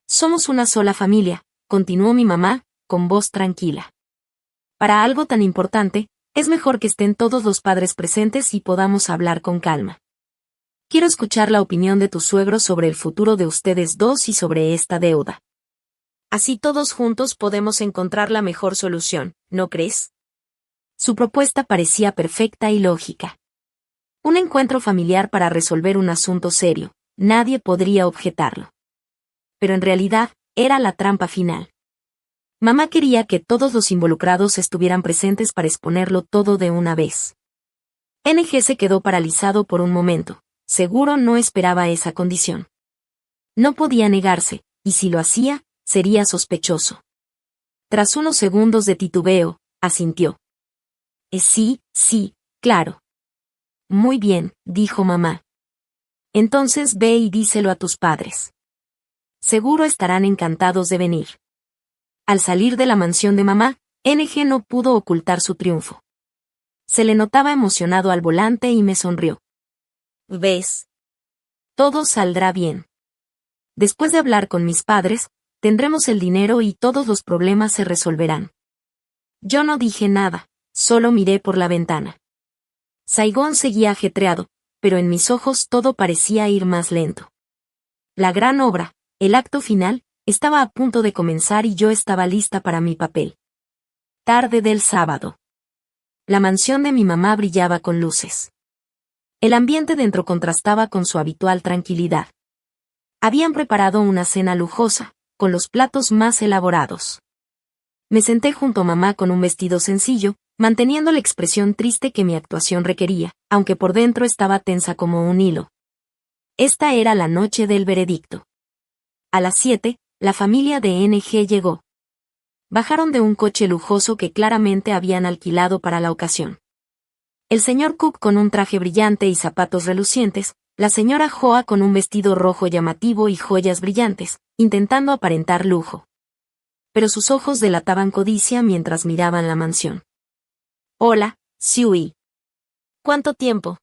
Somos una sola familia, continuó mi mamá, con voz tranquila. Para algo tan importante, es mejor que estén todos los padres presentes y podamos hablar con calma. Quiero escuchar la opinión de tus suegros sobre el futuro de ustedes dos y sobre esta deuda. Así todos juntos podemos encontrar la mejor solución, ¿no crees? Su propuesta parecía perfecta y lógica. Un encuentro familiar para resolver un asunto serio, nadie podría objetarlo. Pero en realidad, era la trampa final. Mamá quería que todos los involucrados estuvieran presentes para exponerlo todo de una vez. NG se quedó paralizado por un momento, seguro no esperaba esa condición. No podía negarse, y si lo hacía, sería sospechoso. Tras unos segundos de titubeo, asintió. Sí, claro. Muy bien, dijo mamá. Entonces ve y díselo a tus padres. Seguro estarán encantados de venir. Al salir de la mansión de mamá, NG no pudo ocultar su triunfo. Se le notaba emocionado al volante y me sonrió. ¿Ves? Todo saldrá bien. Después de hablar con mis padres, tendremos el dinero y todos los problemas se resolverán. Yo no dije nada, solo miré por la ventana. Saigón seguía ajetreado, pero en mis ojos todo parecía ir más lento. La gran obra, el acto final, estaba a punto de comenzar y yo estaba lista para mi papel. Tarde del sábado. La mansión de mi mamá brillaba con luces. El ambiente dentro contrastaba con su habitual tranquilidad. Habían preparado una cena lujosa, con los platos más elaborados. Me senté junto a mamá con un vestido sencillo, manteniendo la expresión triste que mi actuación requería, aunque por dentro estaba tensa como un hilo. Esta era la noche del veredicto. A las 7, la familia de NG llegó. Bajaron de un coche lujoso que claramente habían alquilado para la ocasión. El señor Cook con un traje brillante y zapatos relucientes, la señora Hoa con un vestido rojo llamativo y joyas brillantes, intentando aparentar lujo. Pero sus ojos delataban codicia mientras miraban la mansión. Hola, Sui. ¿Cuánto tiempo?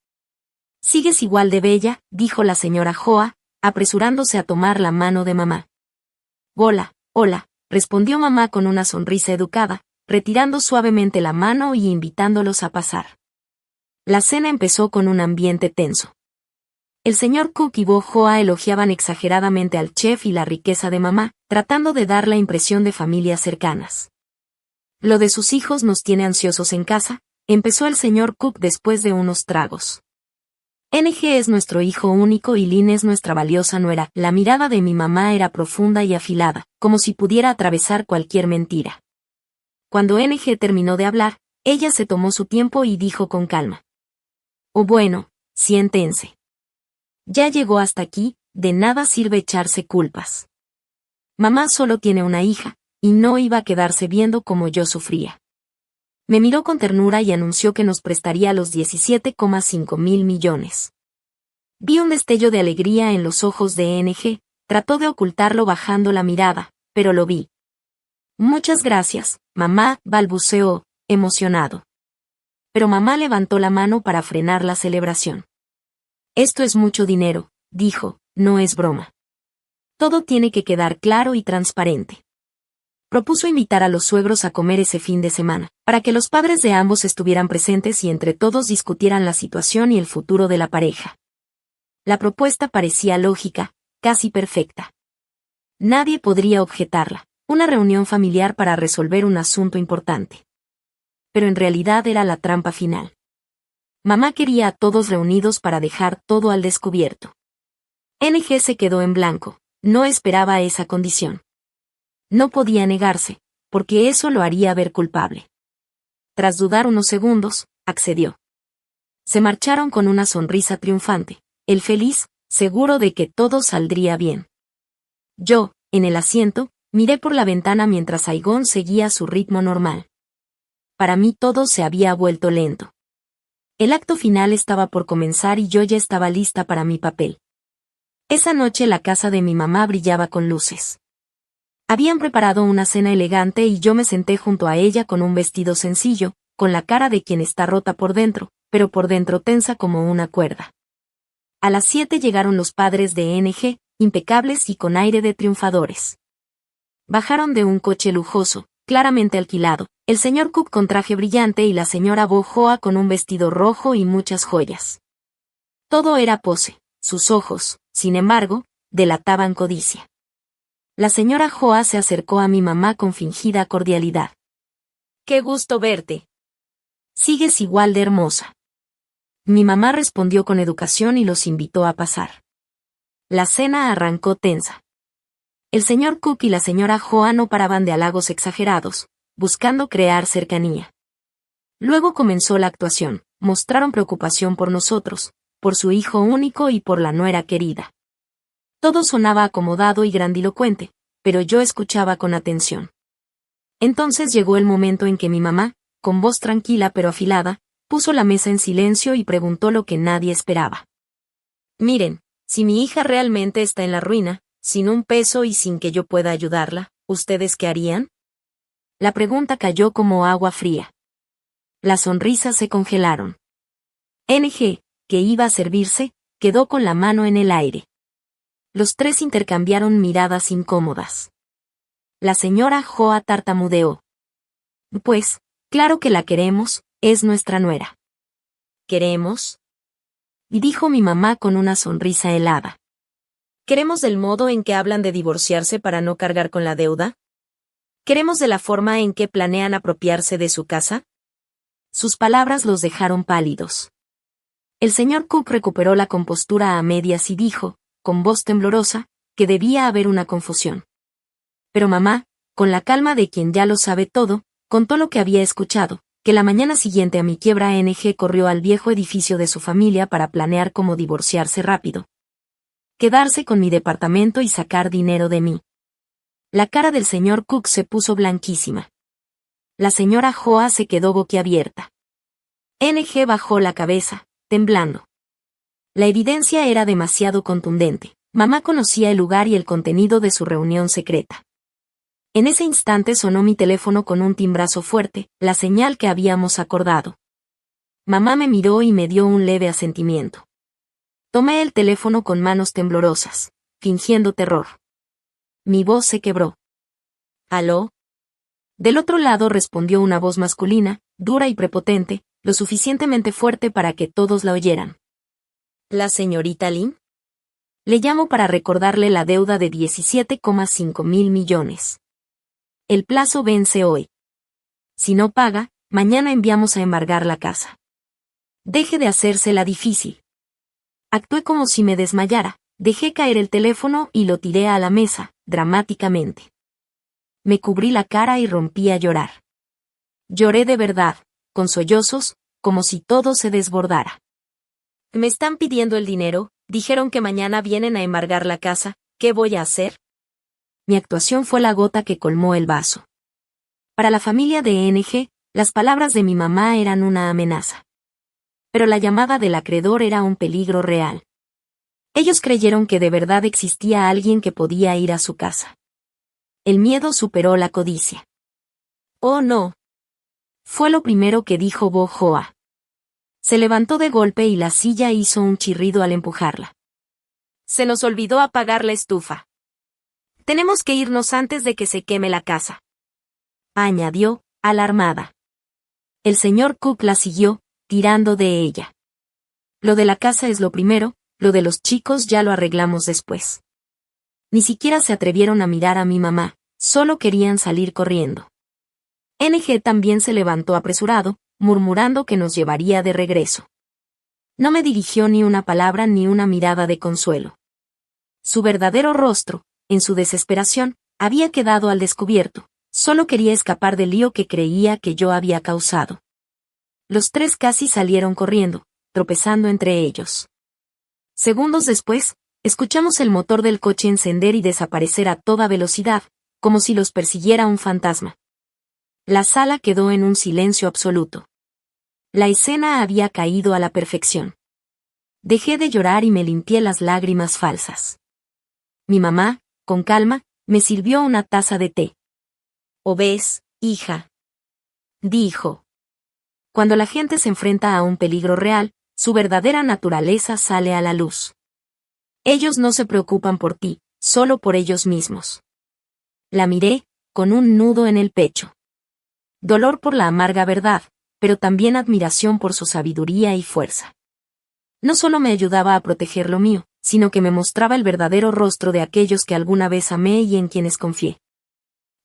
Sigues igual de bella, dijo la señora Hoa, apresurándose a tomar la mano de mamá. Hola, hola, respondió mamá con una sonrisa educada, retirando suavemente la mano y invitándolos a pasar. La cena empezó con un ambiente tenso. El señor Cook y Bo Hoa elogiaban exageradamente al chef y la riqueza de mamá, tratando de dar la impresión de familias cercanas. Lo de sus hijos nos tiene ansiosos en casa, empezó el señor Cook después de unos tragos. NG es nuestro hijo único y Lynn es nuestra valiosa nuera. La mirada de mi mamá era profunda y afilada, como si pudiera atravesar cualquier mentira. Cuando NG terminó de hablar, ella se tomó su tiempo y dijo con calma. Oh bueno, siéntense. Ya llegó hasta aquí, de nada sirve echarse culpas. Mamá solo tiene una hija, y no iba a quedarse viendo cómo yo sufría. Me miró con ternura y anunció que nos prestaría los 17,5 mil millones. Vi un destello de alegría en los ojos de NG, trató de ocultarlo bajando la mirada, pero lo vi. Muchas gracias, mamá, balbuceó, emocionado. Pero mamá levantó la mano para frenar la celebración. Esto es mucho dinero, dijo, no es broma. Todo tiene que quedar claro y transparente. Propuso invitar a los suegros a comer ese fin de semana, para que los padres de ambos estuvieran presentes y entre todos discutieran la situación y el futuro de la pareja. La propuesta parecía lógica, casi perfecta. Nadie podría objetarla, una reunión familiar para resolver un asunto importante. Pero en realidad era la trampa final. Mamá quería a todos reunidos para dejar todo al descubierto. NG se quedó en blanco, no esperaba esa condición. No podía negarse, porque eso lo haría ver culpable. Tras dudar unos segundos, accedió. Se marcharon con una sonrisa triunfante, él feliz, seguro de que todo saldría bien. Yo, en el asiento, miré por la ventana mientras Saigón seguía su ritmo normal. Para mí todo se había vuelto lento. El acto final estaba por comenzar y yo ya estaba lista para mi papel. Esa noche la casa de mi mamá brillaba con luces. Habían preparado una cena elegante y yo me senté junto a ella con un vestido sencillo, con la cara de quien está rota por dentro, pero por dentro tensa como una cuerda. A las 7 llegaron los padres de NG, impecables y con aire de triunfadores. Bajaron de un coche lujoso, claramente alquilado, el señor Cook con traje brillante y la señora Bo Hoa con un vestido rojo y muchas joyas. Todo era pose, sus ojos, sin embargo, delataban codicia. La señora Hoa se acercó a mi mamá con fingida cordialidad. ¡Qué gusto verte! Sigues igual de hermosa. Mi mamá respondió con educación y los invitó a pasar. La cena arrancó tensa. El señor Cook y la señora Hoa no paraban de halagos exagerados, buscando crear cercanía. Luego comenzó la actuación, mostraron preocupación por nosotros, por su hijo único y por la nuera querida. Todo sonaba acomodado y grandilocuente, pero yo escuchaba con atención. Entonces llegó el momento en que mi mamá, con voz tranquila pero afilada, puso la mesa en silencio y preguntó lo que nadie esperaba. Miren, Si mi hija realmente está en la ruina, sin un peso y sin que yo pueda ayudarla, ¿ustedes qué harían? La pregunta cayó como agua fría. Las sonrisas se congelaron. NG, que iba a servirse, quedó con la mano en el aire. Los tres intercambiaron miradas incómodas. La señora Joa tartamudeó. Pues, claro que la queremos, es nuestra nuera. ¿Queremos? Y dijo mi mamá con una sonrisa helada. ¿Queremos del modo en que hablan de divorciarse para no cargar con la deuda? ¿Queremos de la forma en que planean apropiarse de su casa? Sus palabras los dejaron pálidos. El señor Cook recuperó la compostura a medias y dijo, con voz temblorosa, que debía haber una confusión. Pero mamá, con la calma de quien ya lo sabe todo, contó lo que había escuchado, que la mañana siguiente a mi quiebra NG corrió al viejo edificio de su familia para planear cómo divorciarse rápido. Quedarse con mi departamento y sacar dinero de mí. La cara del señor Cook se puso blanquísima. La señora Joa se quedó boquiabierta. NG bajó la cabeza, temblando. La evidencia era demasiado contundente. Mamá conocía el lugar y el contenido de su reunión secreta. En ese instante sonó mi teléfono con un timbrazo fuerte, la señal que habíamos acordado. Mamá me miró y me dio un leve asentimiento. Tomé el teléfono con manos temblorosas, fingiendo terror. Mi voz se quebró. ¿Aló? Del otro lado respondió una voz masculina, dura y prepotente, lo suficientemente fuerte para que todos la oyeran. ¿La señorita Lin? Le llamo para recordarle la deuda de 17,5 mil millones. El plazo vence hoy. Si no paga, mañana enviamos a embargar la casa. Deje de hacérsela difícil. Actué como si me desmayara, dejé caer el teléfono y lo tiré a la mesa, dramáticamente. Me cubrí la cara y rompí a llorar. Lloré de verdad, con sollozos, como si todo se desbordara. Me están pidiendo el dinero, dijeron que mañana vienen a embargar la casa, ¿qué voy a hacer? Mi actuación fue la gota que colmó el vaso. Para la familia de NG, las palabras de mi mamá eran una amenaza. Pero la llamada del acreedor era un peligro real. Ellos creyeron que de verdad existía alguien que podía ir a su casa. El miedo superó la codicia. «Oh no», fue lo primero que dijo Bo Joa. Se levantó de golpe y la silla hizo un chirrido al empujarla. «Se nos olvidó apagar la estufa. Tenemos que irnos antes de que se queme la casa», añadió, alarmada. El señor Cook la siguió, tirando de ella. «Lo de la casa es lo primero, lo de los chicos ya lo arreglamos después». Ni siquiera se atrevieron a mirar a mi mamá, solo querían salir corriendo. NG también se levantó apresurado, murmurando que nos llevaría de regreso. No me dirigió ni una palabra ni una mirada de consuelo. Su verdadero rostro, en su desesperación, había quedado al descubierto, solo quería escapar del lío que creía que yo había causado. Los tres casi salieron corriendo, tropezando entre ellos. Segundos después, escuchamos el motor del coche encender y desaparecer a toda velocidad, como si los persiguiera un fantasma. La sala quedó en un silencio absoluto. La escena había caído a la perfección. Dejé de llorar y me limpié las lágrimas falsas. Mi mamá, con calma, me sirvió una taza de té. «¿O ves, hija?», dijo. Cuando la gente se enfrenta a un peligro real, su verdadera naturaleza sale a la luz. Ellos no se preocupan por ti, solo por ellos mismos. La miré, con un nudo en el pecho. Dolor por la amarga verdad, pero también admiración por su sabiduría y fuerza. No solo me ayudaba a proteger lo mío, sino que me mostraba el verdadero rostro de aquellos que alguna vez amé y en quienes confié.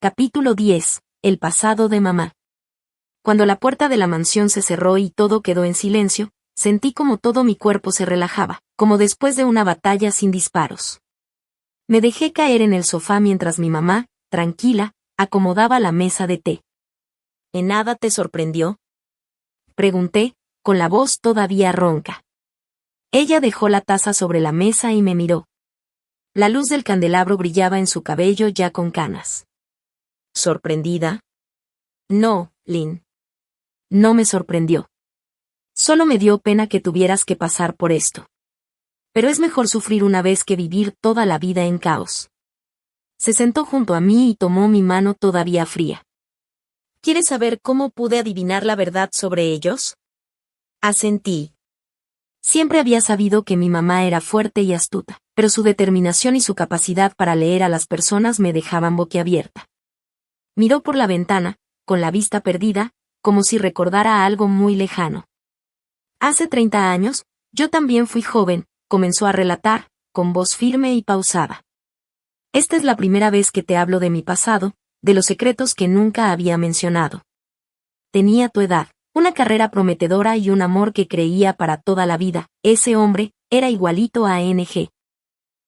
Capítulo 10. El pasado de mamá. Cuando la puerta de la mansión se cerró y todo quedó en silencio, sentí como todo mi cuerpo se relajaba, como después de una batalla sin disparos. Me dejé caer en el sofá mientras mi mamá, tranquila, acomodaba la mesa de té. ¿En nada te sorprendió?, pregunté, con la voz todavía ronca. Ella dejó la taza sobre la mesa y me miró. La luz del candelabro brillaba en su cabello ya con canas. ¿Sorprendida? No, Lynn. No me sorprendió. Solo me dio pena que tuvieras que pasar por esto. Pero es mejor sufrir una vez que vivir toda la vida en caos. Se sentó junto a mí y tomó mi mano todavía fría. ¿Quieres saber cómo pude adivinar la verdad sobre ellos? Asentí. Siempre había sabido que mi mamá era fuerte y astuta, pero su determinación y su capacidad para leer a las personas me dejaban boquiabierta. Miró por la ventana, con la vista perdida, como si recordara algo muy lejano. Hace 30 años, yo también fui joven, comenzó a relatar, con voz firme y pausada. Esta es la primera vez que te hablo de mi pasado, de los secretos que nunca había mencionado. Tenía tu edad, una carrera prometedora y un amor que creía para toda la vida. Ese hombre era igualito a NG.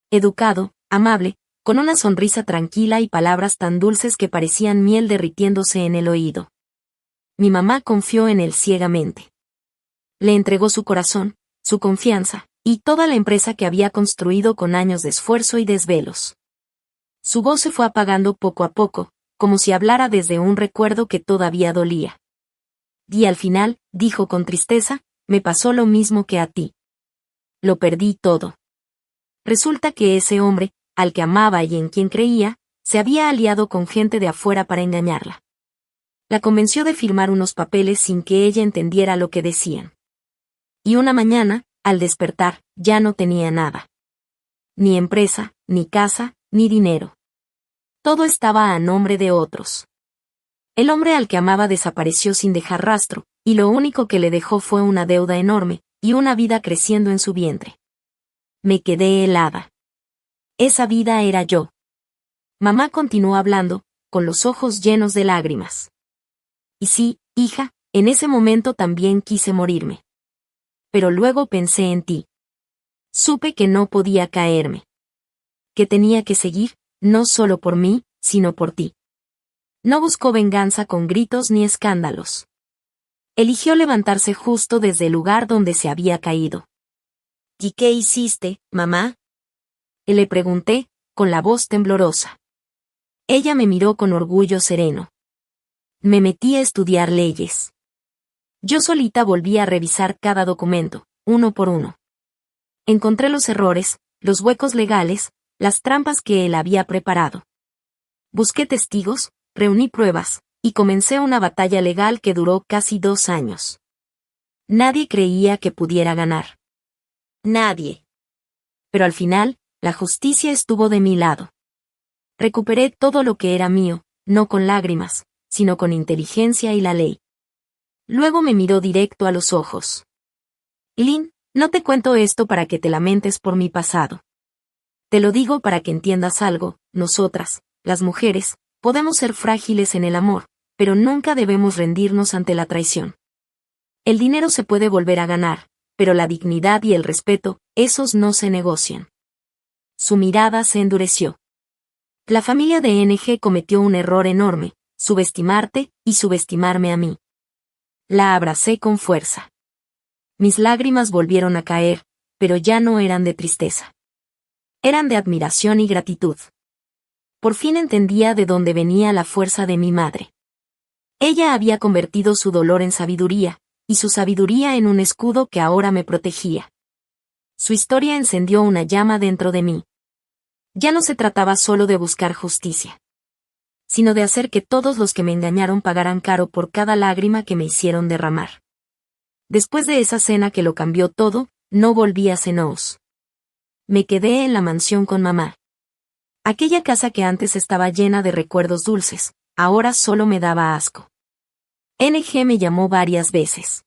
Educado, amable, con una sonrisa tranquila y palabras tan dulces que parecían miel derritiéndose en el oído. Mi mamá confió en él ciegamente. Le entregó su corazón, su confianza, y toda la empresa que había construido con años de esfuerzo y desvelos. Su voz se fue apagando poco a poco, como si hablara desde un recuerdo que todavía dolía. Y al final, dijo con tristeza, me pasó lo mismo que a ti. Lo perdí todo. Resulta que ese hombre, al que amaba y en quien creía, se había aliado con gente de afuera para engañarla. La convenció de firmar unos papeles sin que ella entendiera lo que decían. Y una mañana, al despertar, ya no tenía nada. Ni empresa, ni casa, ni dinero. Todo estaba a nombre de otros. El hombre al que amaba desapareció sin dejar rastro, y lo único que le dejó fue una deuda enorme, y una vida creciendo en su vientre. Me quedé helada. Esa vida era yo. Mamá continuó hablando, con los ojos llenos de lágrimas. Y sí, hija, en ese momento también quise morirme. Pero luego pensé en ti. Supe que no podía caerme. Que tenía que seguir, no solo por mí, sino por ti. No buscó venganza con gritos ni escándalos. Eligió levantarse justo desde el lugar donde se había caído. ¿Y qué hiciste, mamá? Le pregunté, con la voz temblorosa. Ella me miró con orgullo sereno. Me metí a estudiar leyes. Yo solita volví a revisar cada documento, uno por uno. Encontré los errores, los huecos legales, las trampas que él había preparado. Busqué testigos, reuní pruebas, y comencé una batalla legal que duró casi 2 años. Nadie creía que pudiera ganar. Nadie. Pero al final, la justicia estuvo de mi lado. Recuperé todo lo que era mío, no con lágrimas, sino con inteligencia y la ley. Luego me miró directo a los ojos. Lynn, no te cuento esto para que te lamentes por mi pasado. Te lo digo para que entiendas algo, nosotras, las mujeres, podemos ser frágiles en el amor, pero nunca debemos rendirnos ante la traición. El dinero se puede volver a ganar, pero la dignidad y el respeto, esos no se negocian. Su mirada se endureció. La familia de NG cometió un error enorme, subestimarte y subestimarme a mí. La abracé con fuerza. Mis lágrimas volvieron a caer, pero ya no eran de tristeza. Eran de admiración y gratitud. Por fin entendía de dónde venía la fuerza de mi madre. Ella había convertido su dolor en sabiduría, y su sabiduría en un escudo que ahora me protegía. Su historia encendió una llama dentro de mí. Ya no se trataba solo de buscar justicia, sino de hacer que todos los que me engañaron pagaran caro por cada lágrima que me hicieron derramar. Después de esa cena que lo cambió todo, no volví a Senows. Me quedé en la mansión con mamá. Aquella casa que antes estaba llena de recuerdos dulces, ahora solo me daba asco. NG me llamó varias veces.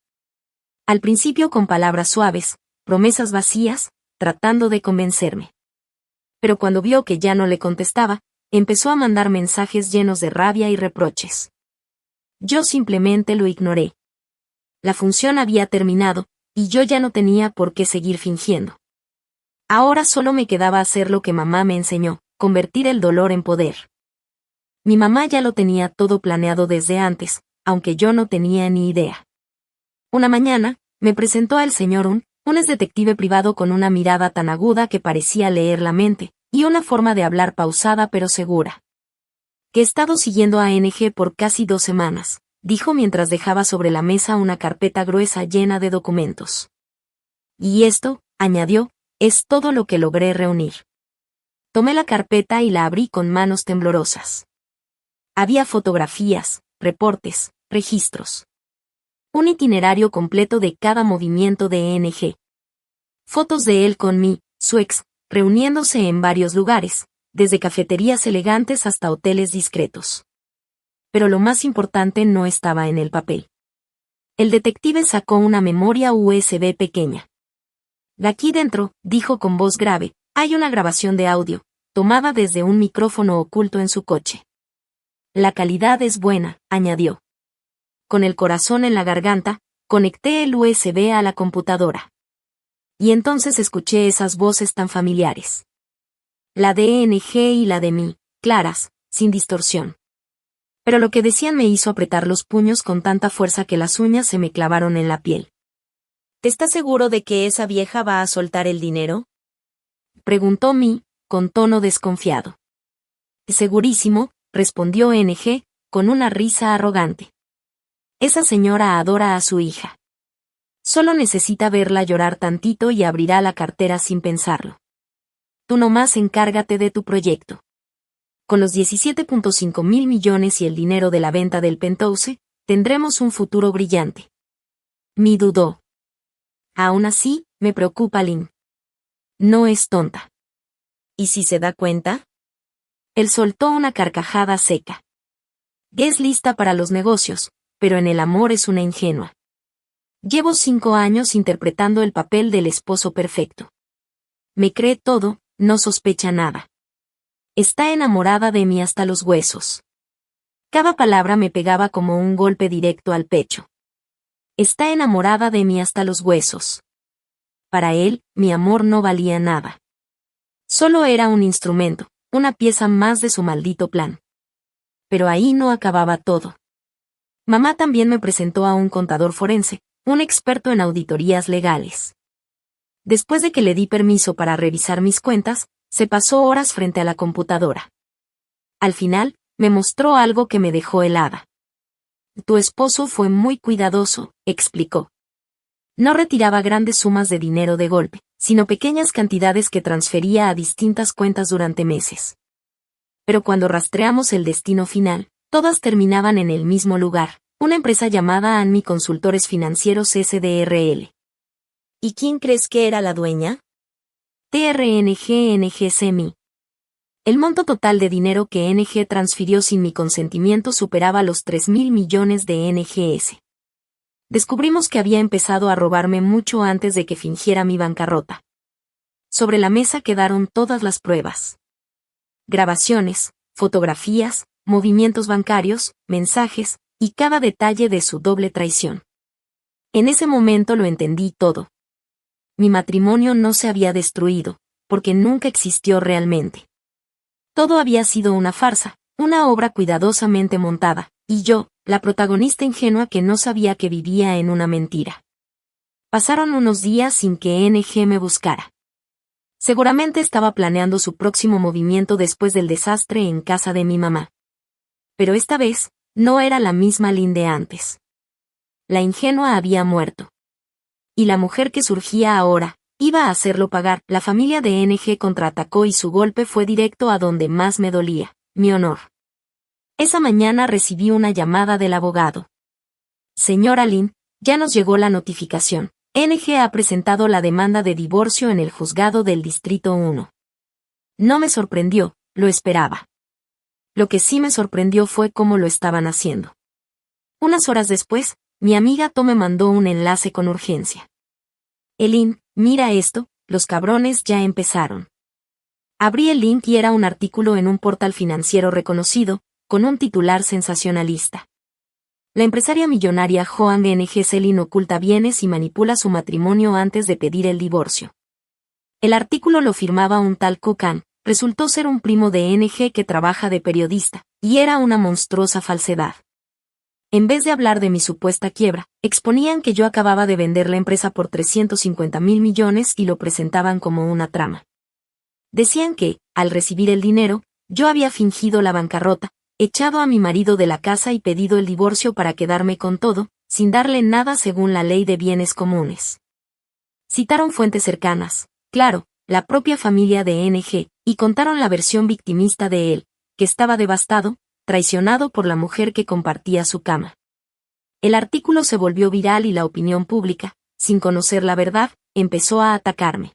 Al principio con palabras suaves, promesas vacías, tratando de convencerme. Pero cuando vio que ya no le contestaba, empezó a mandar mensajes llenos de rabia y reproches. Yo simplemente lo ignoré. La función había terminado, y yo ya no tenía por qué seguir fingiendo. Ahora solo me quedaba hacer lo que mamá me enseñó, convertir el dolor en poder. Mi mamá ya lo tenía todo planeado desde antes, aunque yo no tenía ni idea. Una mañana, me presentó al señor un ex detective privado con una mirada tan aguda que parecía leer la mente, y una forma de hablar pausada pero segura. Que he estado siguiendo a NG por casi 2 semanas, dijo mientras dejaba sobre la mesa una carpeta gruesa llena de documentos. Y esto, añadió, Es todo lo que logré reunir. Tomé la carpeta y la abrí con manos temblorosas. Había fotografías, reportes, registros. Un itinerario completo de cada movimiento de ENG. Fotos de él con su ex, reuniéndose en varios lugares, desde cafeterías elegantes hasta hoteles discretos. Pero lo más importante no estaba en el papel. El detective sacó una memoria USB pequeña. Aquí dentro, dijo con voz grave, hay una grabación de audio, tomada desde un micrófono oculto en su coche. La calidad es buena, añadió. Con el corazón en la garganta, conecté el USB a la computadora. Y entonces escuché esas voces tan familiares. La de ENG y la de mí, claras, sin distorsión. Pero lo que decían me hizo apretar los puños con tanta fuerza que las uñas se me clavaron en la piel. ¿Te estás seguro de que esa vieja va a soltar el dinero? Preguntó con tono desconfiado. Segurísimo, respondió ENG, con una risa arrogante. Esa señora adora a su hija. Solo necesita verla llorar tantito y abrirá la cartera sin pensarlo. Tú nomás encárgate de tu proyecto. Con los 17.5 mil millones y el dinero de la venta del Penthouse, tendremos un futuro brillante. Mi dudó. Aún así, me preocupa Lynn. No es tonta. ¿Y si se da cuenta? Él soltó una carcajada seca. Es lista para los negocios, pero en el amor es una ingenua. Llevo 5 años interpretando el papel del esposo perfecto. Me cree todo, no sospecha nada. Está enamorada de mí hasta los huesos. Cada palabra me pegaba como un golpe directo al pecho. Está enamorada de mí hasta los huesos. Para él, mi amor no valía nada. Solo era un instrumento, una pieza más de su maldito plan. Pero ahí no acababa todo. Mamá también me presentó a un contador forense, un experto en auditorías legales. Después de que le di permiso para revisar mis cuentas, se pasó horas frente a la computadora. Al final, me mostró algo que me dejó helada. Tu esposo fue muy cuidadoso, explicó. No retiraba grandes sumas de dinero de golpe, sino pequeñas cantidades que transfería a distintas cuentas durante meses. Pero cuando rastreamos el destino final, todas terminaban en el mismo lugar, una empresa llamada Anmi Consultores Financieros SDRL. ¿Y quién crees que era la dueña? TRNG NGCMI. El monto total de dinero que NG transfirió sin mi consentimiento superaba los 3.000 millones de NGS. Descubrimos que había empezado a robarme mucho antes de que fingiera mi bancarrota. Sobre la mesa quedaron todas las pruebas. Grabaciones, fotografías, movimientos bancarios, mensajes, y cada detalle de su doble traición. En ese momento lo entendí todo. Mi matrimonio no se había destruido, porque nunca existió realmente. Todo había sido una farsa, una obra cuidadosamente montada, y yo, la protagonista ingenua que no sabía que vivía en una mentira. Pasaron unos días sin que NG me buscara. Seguramente estaba planeando su próximo movimiento después del desastre en casa de mi mamá. Pero esta vez, no era la misma Lynn de antes. La ingenua había muerto. Y la mujer que surgía ahora, iba a hacerlo pagar. La familia de NG contraatacó y su golpe fue directo a donde más me dolía, mi honor. Esa mañana recibí una llamada del abogado. Señora Lynn, ya nos llegó la notificación. NG ha presentado la demanda de divorcio en el juzgado del Distrito 1. No me sorprendió, lo esperaba. Lo que sí me sorprendió fue cómo lo estaban haciendo. Unas horas después, mi amiga Tom me mandó un enlace con urgencia. Lynn, mira esto, los cabrones ya empezaron. Abrí el link y era un artículo en un portal financiero reconocido, con un titular sensacionalista. La empresaria millonaria Joan NG Selin oculta bienes y manipula su matrimonio antes de pedir el divorcio. El artículo lo firmaba un tal Kokan, resultó ser un primo de NG que trabaja de periodista, y era una monstruosa falsedad. En vez de hablar de mi supuesta quiebra, exponían que yo acababa de vender la empresa por 350.000 millones y lo presentaban como una trama. Decían que, al recibir el dinero, yo había fingido la bancarrota, echado a mi marido de la casa y pedido el divorcio para quedarme con todo, sin darle nada según la ley de bienes comunes. Citaron fuentes cercanas, claro, la propia familia de NG, y contaron la versión victimista de él, que estaba devastado, traicionado por la mujer que compartía su cama. El artículo se volvió viral y la opinión pública, sin conocer la verdad, empezó a atacarme.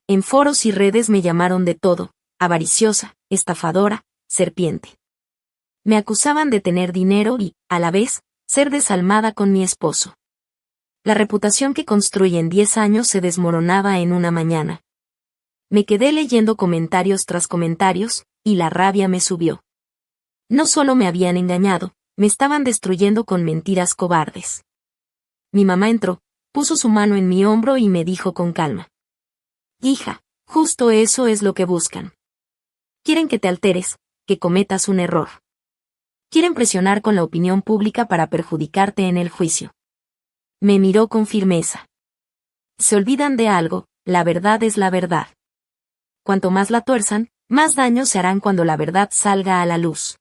En foros y redes me llamaron de todo: avariciosa, estafadora, serpiente. Me acusaban de tener dinero y, a la vez, ser desalmada con mi esposo. La reputación que construí en 10 años se desmoronaba en una mañana. Me quedé leyendo comentarios tras comentarios, y la rabia me subió. No solo me habían engañado, me estaban destruyendo con mentiras cobardes. Mi mamá entró, puso su mano en mi hombro y me dijo con calma: hija, justo eso es lo que buscan. Quieren que te alteres, que cometas un error. Quieren presionar con la opinión pública para perjudicarte en el juicio. Me miró con firmeza. Se olvidan de algo: la verdad es la verdad. Cuanto más la tuerzan, más daño se harán cuando la verdad salga a la luz.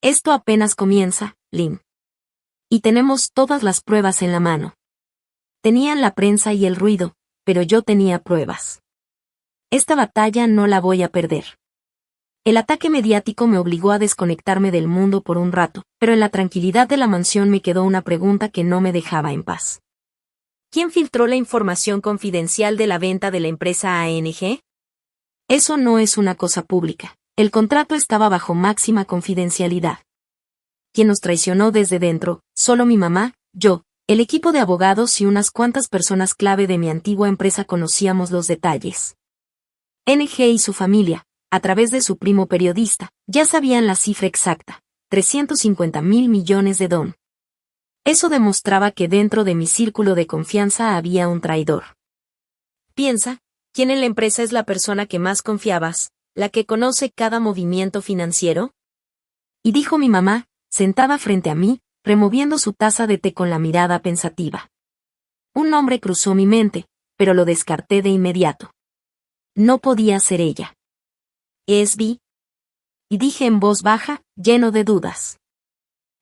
Esto apenas comienza, Lynn. Y tenemos todas las pruebas en la mano. Tenían la prensa y el ruido, pero yo tenía pruebas. Esta batalla no la voy a perder. El ataque mediático me obligó a desconectarme del mundo por un rato, pero en la tranquilidad de la mansión me quedó una pregunta que no me dejaba en paz. ¿Quién filtró la información confidencial de la venta de la empresa a NG? Eso no es una cosa pública. El contrato estaba bajo máxima confidencialidad. ¿Quién nos traicionó desde dentro? Solo mi mamá, yo, el equipo de abogados y unas cuantas personas clave de mi antigua empresa conocíamos los detalles. NG y su familia, a través de su primo periodista, ya sabían la cifra exacta: 350.000 millones de $. Eso demostraba que dentro de mi círculo de confianza había un traidor. Piensa, ¿quién en la empresa es la persona que más confiabas, la que conoce cada movimiento financiero? Y dijo mi mamá, sentada frente a mí, removiendo su taza de té con la mirada pensativa. Un nombre cruzó mi mente, pero lo descarté de inmediato. No podía ser ella. ¿Es Vi? Y dije en voz baja, lleno de dudas.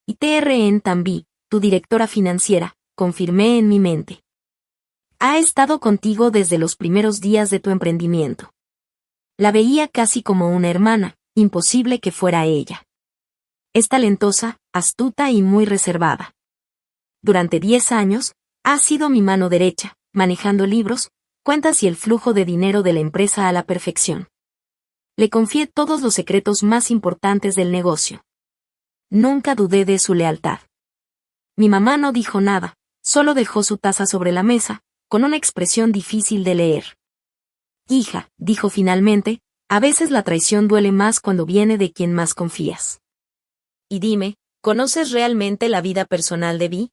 Y TRN Tambi, tu directora financiera, confirmé en mi mente. Ha estado contigo desde los primeros días de tu emprendimiento. La veía casi como una hermana, imposible que fuera ella. Es talentosa, astuta y muy reservada. Durante 10 años, ha sido mi mano derecha, manejando libros, cuentas y el flujo de dinero de la empresa a la perfección. Le confié todos los secretos más importantes del negocio. Nunca dudé de su lealtad. Mi mamá no dijo nada, solo dejó su taza sobre la mesa, con una expresión difícil de leer. Hija, dijo finalmente, a veces la traición duele más cuando viene de quien más confías. Y dime, ¿conoces realmente la vida personal de Vi?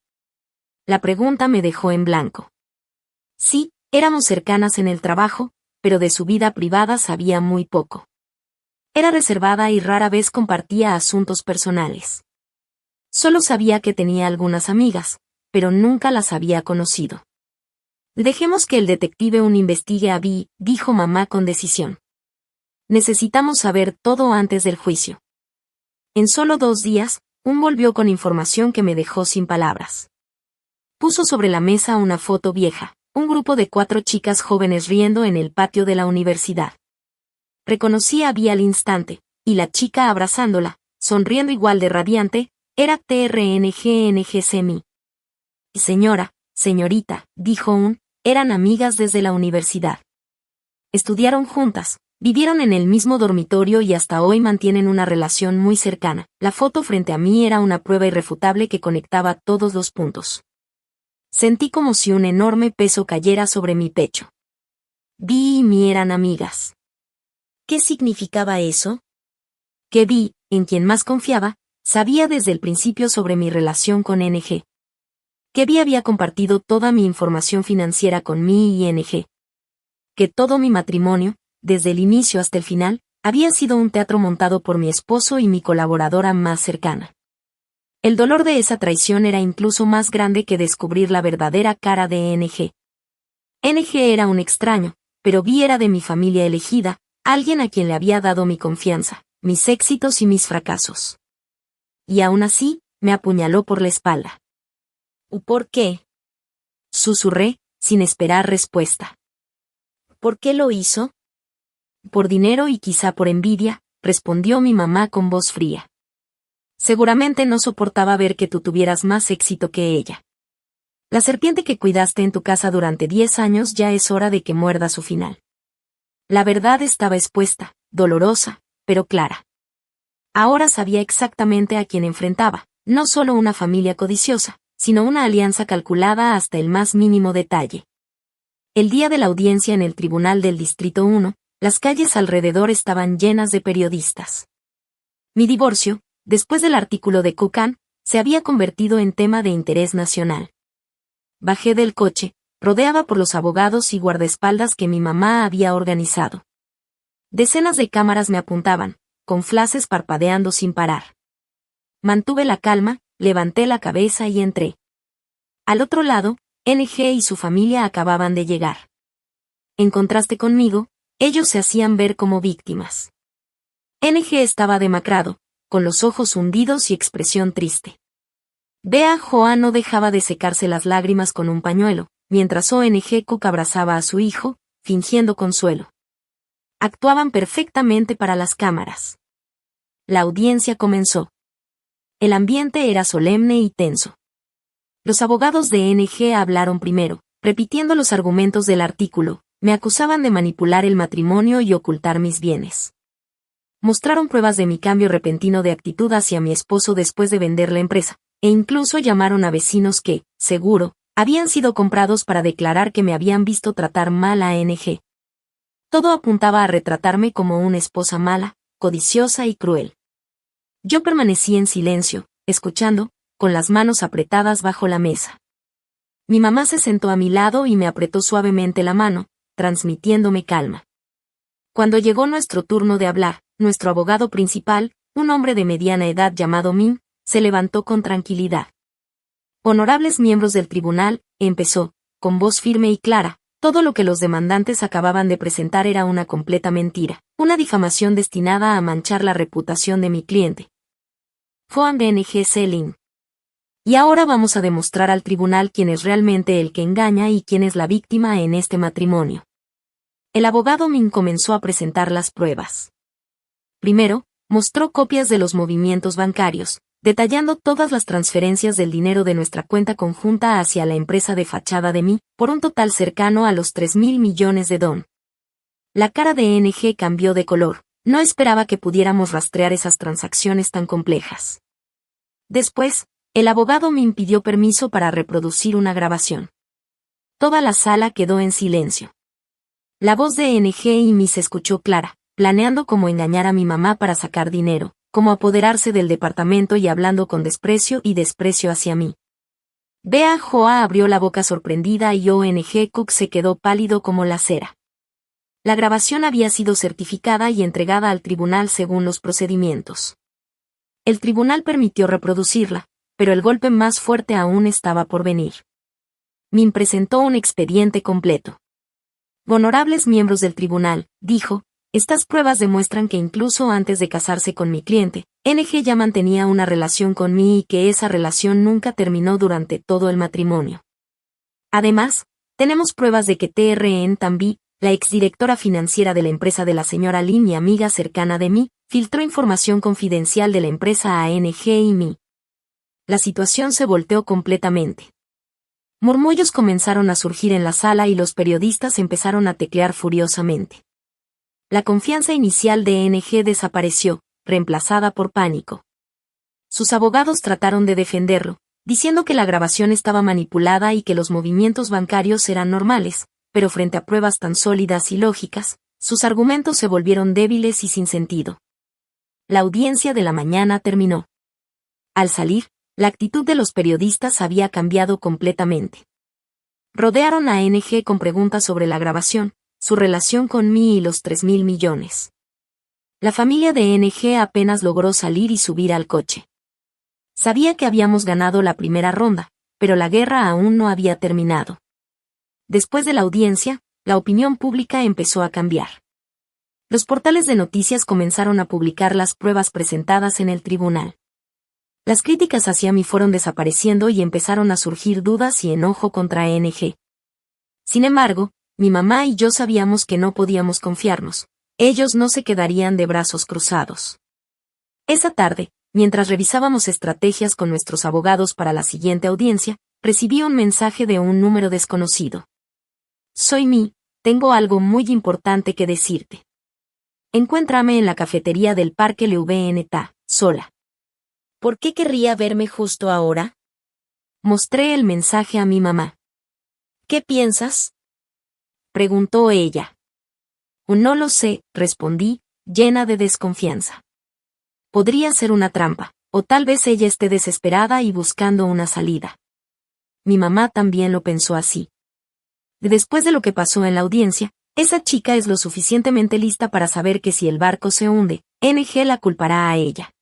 La pregunta me dejó en blanco. Sí, éramos cercanas en el trabajo, pero de su vida privada sabía muy poco. Era reservada y rara vez compartía asuntos personales. Solo sabía que tenía algunas amigas, pero nunca las había conocido. Dejemos que el detective investigue a Vi, dijo mamá con decisión. Necesitamos saber todo antes del juicio. En solo 2 días, volvió con información que me dejó sin palabras. Puso sobre la mesa una foto vieja, un grupo de 4 chicas jóvenes riendo en el patio de la universidad. Reconocí a Vi al instante, y la chica abrazándola, sonriendo igual de radiante, era TRNGNGCMI. Señorita, dijo eran amigas desde la universidad. Estudiaron juntas, vivieron en el mismo dormitorio y hasta hoy mantienen una relación muy cercana. La foto frente a mí era una prueba irrefutable que conectaba todos los puntos. Sentí como si un enorme peso cayera sobre mi pecho. Vi y Mi eran amigas. ¿Qué significaba eso? Que Vi, en quien más confiaba, sabía desde el principio sobre mi relación con NG. Que Vi había compartido toda mi información financiera con mi y NG. Que todo mi matrimonio, desde el inicio hasta el final, había sido un teatro montado por mi esposo y mi colaboradora más cercana. El dolor de esa traición era incluso más grande que descubrir la verdadera cara de NG. NG era un extraño, pero Vi era de mi familia elegida, alguien a quien le había dado mi confianza, mis éxitos y mis fracasos. Y aún así, me apuñaló por la espalda. ¿Por qué? Susurré, sin esperar respuesta. ¿Por qué lo hizo? Por dinero y quizá por envidia, respondió mi mamá con voz fría. Seguramente no soportaba ver que tú tuvieras más éxito que ella. La serpiente que cuidaste en tu casa durante 10 años ya es hora de que muerda su final. La verdad estaba expuesta, dolorosa, pero clara. Ahora sabía exactamente a quién enfrentaba, no solo una familia codiciosa, sino una alianza calculada hasta el más mínimo detalle. El día de la audiencia en el Tribunal del Distrito 1, las calles alrededor estaban llenas de periodistas. Mi divorcio, después del artículo de Kukan, se había convertido en tema de interés nacional. Bajé del coche, rodeada por los abogados y guardaespaldas que mi mamá había organizado. Decenas de cámaras me apuntaban, con flashes parpadeando sin parar. Mantuve la calma, levanté la cabeza y entré. Al otro lado, NG y su familia acababan de llegar. En contraste conmigo, ellos se hacían ver como víctimas. NG estaba demacrado, con los ojos hundidos y expresión triste. Bea Joa no dejaba de secarse las lágrimas con un pañuelo, mientras ONG Cook abrazaba a su hijo, fingiendo consuelo. Actuaban perfectamente para las cámaras. La audiencia comenzó. El ambiente era solemne y tenso. Los abogados de NG hablaron primero, repitiendo los argumentos del artículo. Me acusaban de manipular el matrimonio y ocultar mis bienes. Mostraron pruebas de mi cambio repentino de actitud hacia mi esposo después de vender la empresa, e incluso llamaron a vecinos que, seguro, habían sido comprados para declarar que me habían visto tratar mal a NG. Todo apuntaba a retratarme como una esposa mala, codiciosa y cruel. Yo permanecí en silencio, escuchando, con las manos apretadas bajo la mesa. Mi mamá se sentó a mi lado y me apretó suavemente la mano, transmitiéndome calma. Cuando llegó nuestro turno de hablar, nuestro abogado principal, un hombre de mediana edad llamado Min, se levantó con tranquilidad. Honorables miembros del tribunal, empezó, con voz firme y clara, todo lo que los demandantes acababan de presentar era una completa mentira, una difamación destinada a manchar la reputación de mi cliente. Joan BNG Selin. Y ahora vamos a demostrar al tribunal quién es realmente el que engaña y quién es la víctima en este matrimonio. El abogado Min comenzó a presentar las pruebas. Primero, mostró copias de los movimientos bancarios, detallando todas las transferencias del dinero de nuestra cuenta conjunta hacia la empresa de fachada de mí, por un total cercano a los 3.000 millones de don. La cara de NG cambió de color, no esperaba que pudiéramos rastrear esas transacciones tan complejas. Después, el abogado me pidió permiso para reproducir una grabación. Toda la sala quedó en silencio. La voz de NG y mi se escuchó clara, planeando cómo engañar a mi mamá para sacar dinero, cómo apoderarse del departamento y hablando con desprecio y desprecio hacia mí. Bea Joa abrió la boca sorprendida y ONG Cook se quedó pálido como la cera. La grabación había sido certificada y entregada al tribunal según los procedimientos. El tribunal permitió reproducirla, pero el golpe más fuerte aún estaba por venir. Min presentó un expediente completo. Honorables miembros del tribunal, dijo, estas pruebas demuestran que incluso antes de casarse con mi cliente, NG ya mantenía una relación con mí y que esa relación nunca terminó durante todo el matrimonio. Además, tenemos pruebas de que TRN Tambi, la exdirectora financiera de la empresa de la señora Lin y amiga cercana de mí, filtró información confidencial de la empresa a NG y mí. La situación se volteó completamente. Murmullos comenzaron a surgir en la sala y los periodistas empezaron a teclear furiosamente. La confianza inicial de NG desapareció, reemplazada por pánico. Sus abogados trataron de defenderlo, diciendo que la grabación estaba manipulada y que los movimientos bancarios eran normales, pero frente a pruebas tan sólidas y lógicas, sus argumentos se volvieron débiles y sin sentido. La audiencia de la mañana terminó. Al salir, la actitud de los periodistas había cambiado completamente. Rodearon a NG con preguntas sobre la grabación, su relación con mí y los 3.000 millones. La familia de NG apenas logró salir y subir al coche. Sabía que habíamos ganado la primera ronda, pero la guerra aún no había terminado. Después de la audiencia, la opinión pública empezó a cambiar. Los portales de noticias comenzaron a publicar las pruebas presentadas en el tribunal. Las críticas hacia mí fueron desapareciendo y empezaron a surgir dudas y enojo contra NG. Sin embargo, mi mamá y yo sabíamos que no podíamos confiarnos. Ellos no se quedarían de brazos cruzados. Esa tarde, mientras revisábamos estrategias con nuestros abogados para la siguiente audiencia, recibí un mensaje de un número desconocido. Soy Mi, tengo algo muy importante que decirte. Encuéntrame en la cafetería del Parque LVNTA, sola. ¿Por qué querría verme justo ahora? Mostré el mensaje a mi mamá. ¿Qué piensas? Preguntó ella. No lo sé, respondí, llena de desconfianza. Podría ser una trampa, o tal vez ella esté desesperada y buscando una salida. Mi mamá también lo pensó así. Después de lo que pasó en la audiencia, esa chica es lo suficientemente lista para saber que si el barco se hunde, NG la culpará a ella.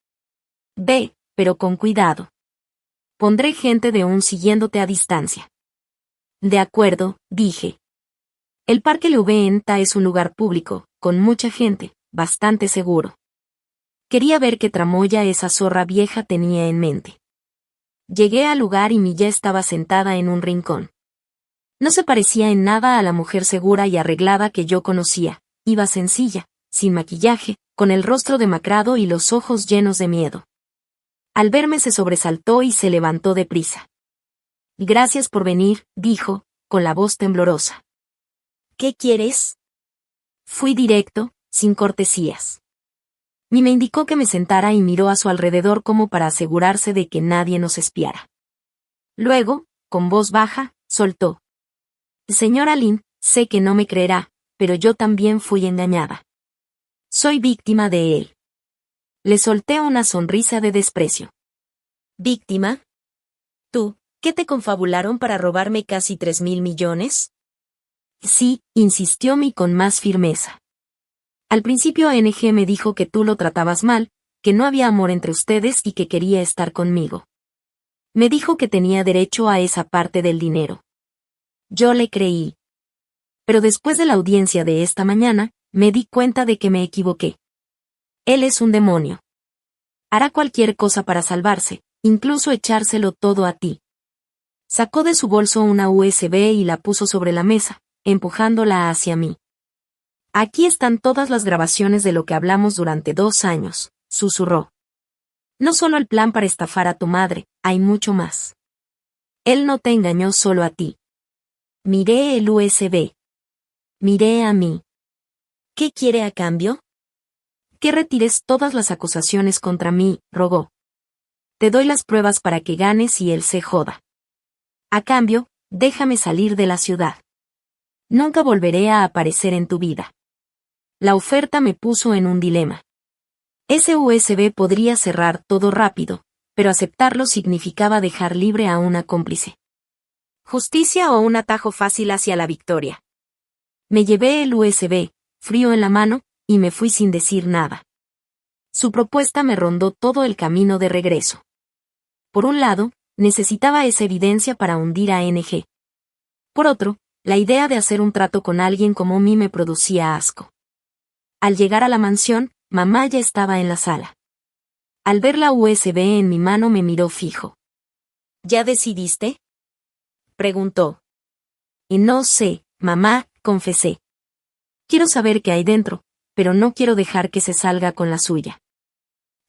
Ve, pero con cuidado. Pondré gente de un siguiéndote a distancia. De acuerdo, dije. El Parque LVNTA es un lugar público, con mucha gente, bastante seguro. Quería ver qué tramoya esa zorra vieja tenía en mente. Llegué al lugar y Milla estaba sentada en un rincón. No se parecía en nada a la mujer segura y arreglada que yo conocía. Iba sencilla, sin maquillaje, con el rostro demacrado y los ojos llenos de miedo. Al verme se sobresaltó y se levantó deprisa. Gracias por venir, dijo, con la voz temblorosa. ¿Qué quieres? Fui directo, sin cortesías. Mi me indicó que me sentara y miró a su alrededor como para asegurarse de que nadie nos espiara. Luego, con voz baja, soltó. Señora Lin, sé que no me creerá, pero yo también fui engañada. Soy víctima de él. Le solté una sonrisa de desprecio. ¿Víctima? ¿Tú, qué te confabularon para robarme casi 3.000 millones? Sí, insistió Mi con más firmeza. Al principio NG me dijo que tú lo tratabas mal, que no había amor entre ustedes y que quería estar conmigo. Me dijo que tenía derecho a esa parte del dinero. Yo le creí. Pero después de la audiencia de esta mañana, me di cuenta de que me equivoqué. Él es un demonio. Hará cualquier cosa para salvarse, incluso echárselo todo a ti. Sacó de su bolso una USB y la puso sobre la mesa, empujándola hacia mí. Aquí están todas las grabaciones de lo que hablamos durante 2 años, susurró. No solo el plan para estafar a tu madre, hay mucho más. Él no te engañó solo a ti. Miré el USB. Miré a mí. ¿Qué quiere a cambio? Que retires todas las acusaciones contra mí, rogó. Te doy las pruebas para que ganes y él se joda. A cambio, déjame salir de la ciudad. Nunca volveré a aparecer en tu vida. La oferta me puso en un dilema. Ese USB podría cerrar todo rápido, pero aceptarlo significaba dejar libre a una cómplice. ¿Justicia o un atajo fácil hacia la victoria? Me llevé el USB, frío en la mano, y me fui sin decir nada. Su propuesta me rondó todo el camino de regreso. Por un lado, necesitaba esa evidencia para hundir a NG. Por otro, la idea de hacer un trato con alguien como mí me producía asco. Al llegar a la mansión, mamá ya estaba en la sala. Al ver la USB en mi mano me miró fijo. ¿Ya decidiste? Preguntó. Y no sé, mamá, confesé. Quiero saber qué hay dentro, pero no quiero dejar que se salga con la suya.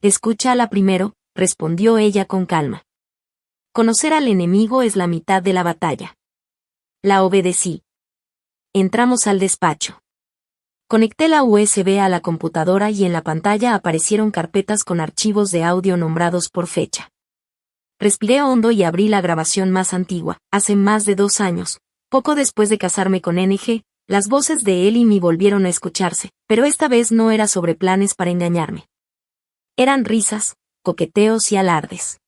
Escúchala primero, respondió ella con calma. Conocer al enemigo es la mitad de la batalla. La obedecí. Entramos al despacho. Conecté la USB a la computadora y en la pantalla aparecieron carpetas con archivos de audio nombrados por fecha. Respiré hondo y abrí la grabación más antigua, hace más de 2 años. Poco después de casarme con NG, las voces de él y mí volvieron a escucharse, pero esta vez no era sobre planes para engañarme. Eran risas, coqueteos y alardes.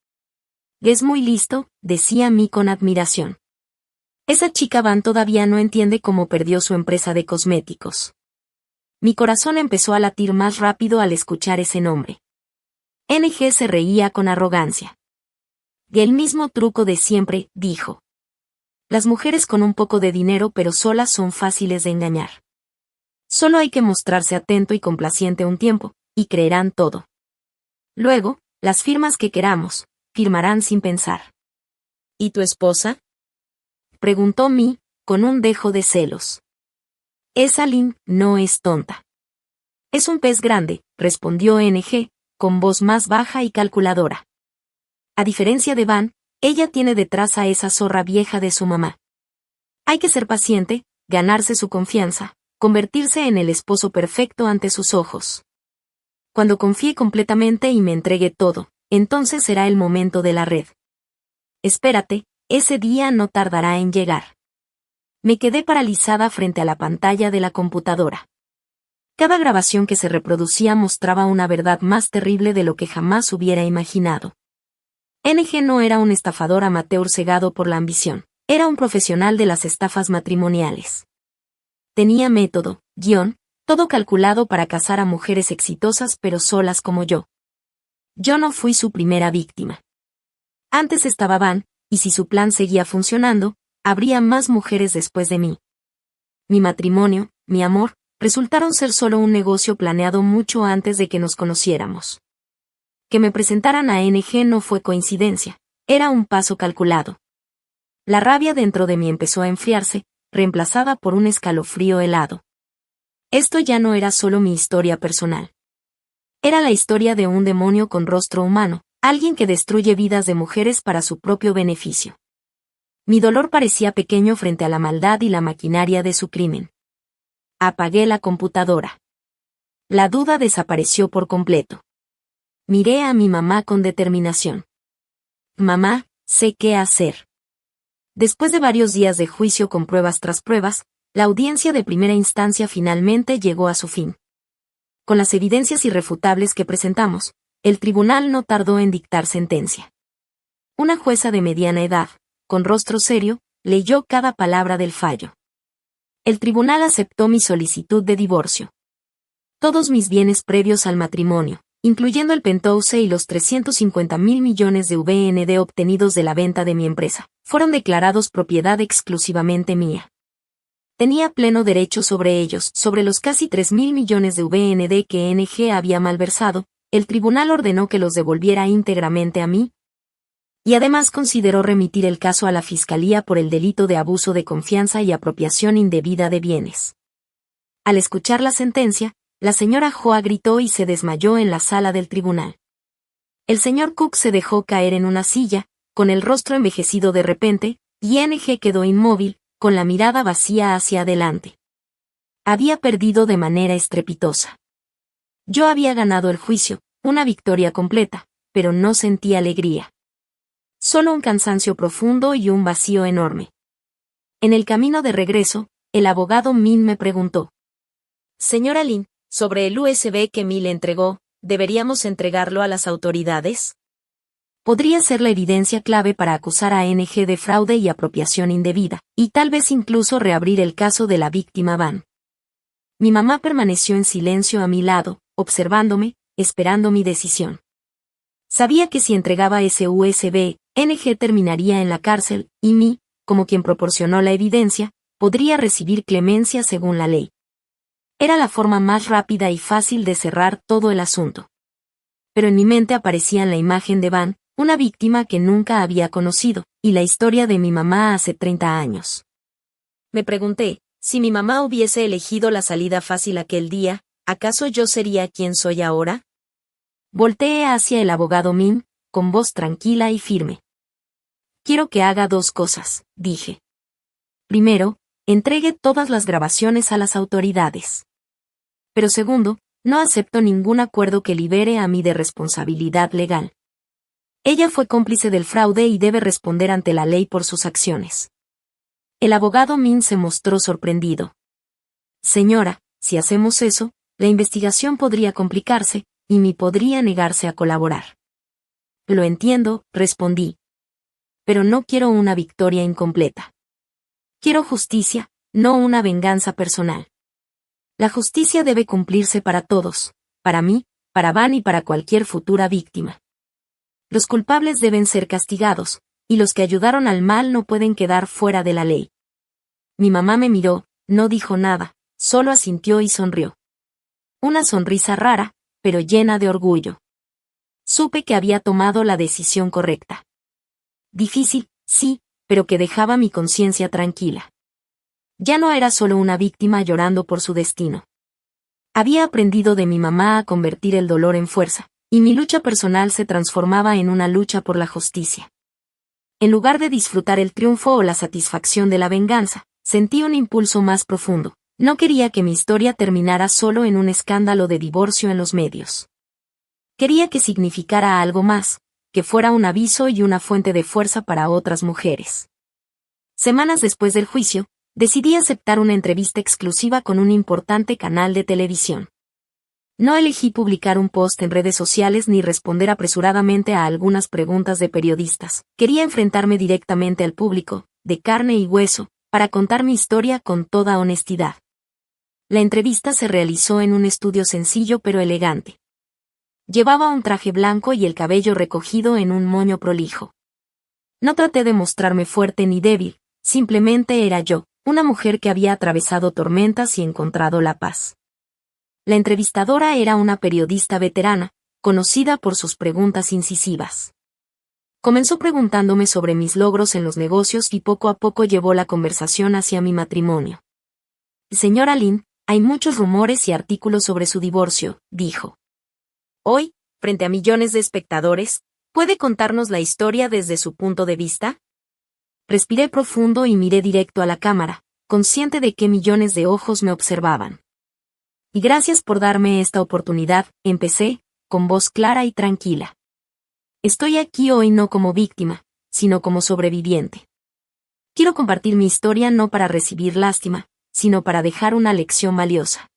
Es muy listo, decía Mi con admiración. Esa chica Van todavía no entiende cómo perdió su empresa de cosméticos. Mi corazón empezó a latir más rápido al escuchar ese nombre. NG se reía con arrogancia. Y el mismo truco de siempre, dijo. Las mujeres con un poco de dinero pero solas son fáciles de engañar. Solo hay que mostrarse atento y complaciente un tiempo, y creerán todo. Luego, las firmas que queramos, firmarán sin pensar. ¿Y tu esposa? Preguntó Mi, con un dejo de celos. Esa Lynn no es tonta. Es un pez grande, respondió NG, con voz más baja y calculadora. A diferencia de Van, ella tiene detrás a esa zorra vieja de su mamá. Hay que ser paciente, ganarse su confianza, convertirse en el esposo perfecto ante sus ojos. Cuando confíe completamente y me entregue todo, entonces será el momento de la red. Espérate, ese día no tardará en llegar. Me quedé paralizada frente a la pantalla de la computadora. Cada grabación que se reproducía mostraba una verdad más terrible de lo que jamás hubiera imaginado. NG no era un estafador amateur cegado por la ambición, era un profesional de las estafas matrimoniales. Tenía método, guión, todo calculado para casar a mujeres exitosas pero solas como yo. Yo no fui su primera víctima. Antes estaba Van, y si su plan seguía funcionando, habría más mujeres después de mí. Mi matrimonio, mi amor, resultaron ser solo un negocio planeado mucho antes de que nos conociéramos. Que me presentaran a NG no fue coincidencia, era un paso calculado. La rabia dentro de mí empezó a enfriarse, reemplazada por un escalofrío helado. Esto ya no era solo mi historia personal. Era la historia de un demonio con rostro humano, alguien que destruye vidas de mujeres para su propio beneficio. Mi dolor parecía pequeño frente a la maldad y la maquinaria de su crimen. Apagué la computadora. La duda desapareció por completo. Miré a mi mamá con determinación. Mamá, sé qué hacer. Después de varios días de juicio con pruebas tras pruebas, la audiencia de primera instancia finalmente llegó a su fin. Con las evidencias irrefutables que presentamos, el tribunal no tardó en dictar sentencia. Una jueza de mediana edad, con rostro serio, leyó cada palabra del fallo. El tribunal aceptó mi solicitud de divorcio. Todos mis bienes previos al matrimonio, incluyendo el penthouse y los 350.000 millones de VND obtenidos de la venta de mi empresa, fueron declarados propiedad exclusivamente mía. Tenía pleno derecho sobre ellos, sobre los casi 3.000 millones de VND que NG había malversado. El tribunal ordenó que los devolviera íntegramente a mí, y además consideró remitir el caso a la Fiscalía por el delito de abuso de confianza y apropiación indebida de bienes. Al escuchar la sentencia, la señora Hoa gritó y se desmayó en la sala del tribunal. El señor Cook se dejó caer en una silla, con el rostro envejecido de repente, y NG quedó inmóvil, con la mirada vacía hacia adelante. Había perdido de manera estrepitosa. Yo había ganado el juicio, una victoria completa, pero no sentí alegría. Solo un cansancio profundo y un vacío enorme. En el camino de regreso, el abogado Min me preguntó: Señora Lin, sobre el USB que Mi le entregó, ¿deberíamos entregarlo a las autoridades? Podría ser la evidencia clave para acusar a NG de fraude y apropiación indebida, y tal vez incluso reabrir el caso de la víctima Van. Mi mamá permaneció en silencio a mi lado, observándome, esperando mi decisión. Sabía que si entregaba ese USB, NG terminaría en la cárcel, y Mi, como quien proporcionó la evidencia, podría recibir clemencia según la ley. Era la forma más rápida y fácil de cerrar todo el asunto. Pero en mi mente aparecía la imagen de Van, una víctima que nunca había conocido, y la historia de mi mamá hace 30 años. Me pregunté, si mi mamá hubiese elegido la salida fácil aquel día, ¿acaso yo sería quien soy ahora? Volteé hacia el abogado Min, con voz tranquila y firme. Quiero que haga dos cosas, dije. Primero, entregue todas las grabaciones a las autoridades. Pero segundo, no acepto ningún acuerdo que libere a mí de responsabilidad legal. Ella fue cómplice del fraude y debe responder ante la ley por sus acciones. El abogado Min se mostró sorprendido. Señora, si hacemos eso, la investigación podría complicarse, y Mi podría negarse a colaborar. Lo entiendo, respondí. Pero no quiero una victoria incompleta. Quiero justicia, no una venganza personal. La justicia debe cumplirse para todos, para mí, para Van y para cualquier futura víctima. Los culpables deben ser castigados, y los que ayudaron al mal no pueden quedar fuera de la ley. Mi mamá me miró, no dijo nada, solo asintió y sonrió. Una sonrisa rara, pero llena de orgullo. Supe que había tomado la decisión correcta. Difícil, sí, pero que dejaba mi conciencia tranquila. Ya no era solo una víctima llorando por su destino. Había aprendido de mi mamá a convertir el dolor en fuerza, y mi lucha personal se transformaba en una lucha por la justicia. En lugar de disfrutar el triunfo o la satisfacción de la venganza, sentí un impulso más profundo. No quería que mi historia terminara solo en un escándalo de divorcio en los medios. Quería que significara algo más, que fuera un aviso y una fuente de fuerza para otras mujeres. Semanas después del juicio, decidí aceptar una entrevista exclusiva con un importante canal de televisión. No elegí publicar un post en redes sociales ni responder apresuradamente a algunas preguntas de periodistas. Quería enfrentarme directamente al público, de carne y hueso, para contar mi historia con toda honestidad. La entrevista se realizó en un estudio sencillo pero elegante. Llevaba un traje blanco y el cabello recogido en un moño prolijo. No traté de mostrarme fuerte ni débil, simplemente era yo, una mujer que había atravesado tormentas y encontrado la paz. La entrevistadora era una periodista veterana, conocida por sus preguntas incisivas. Comenzó preguntándome sobre mis logros en los negocios y poco a poco llevó la conversación hacia mi matrimonio. Señora Lin, hay muchos rumores y artículos sobre su divorcio, dijo. Hoy, frente a millones de espectadores, ¿puede contarnos la historia desde su punto de vista? Respiré profundo y miré directo a la cámara, consciente de que millones de ojos me observaban. Y gracias por darme esta oportunidad, empecé, con voz clara y tranquila. Estoy aquí hoy no como víctima, sino como sobreviviente. Quiero compartir mi historia no para recibir lástima, sino para dejar una lección valiosa.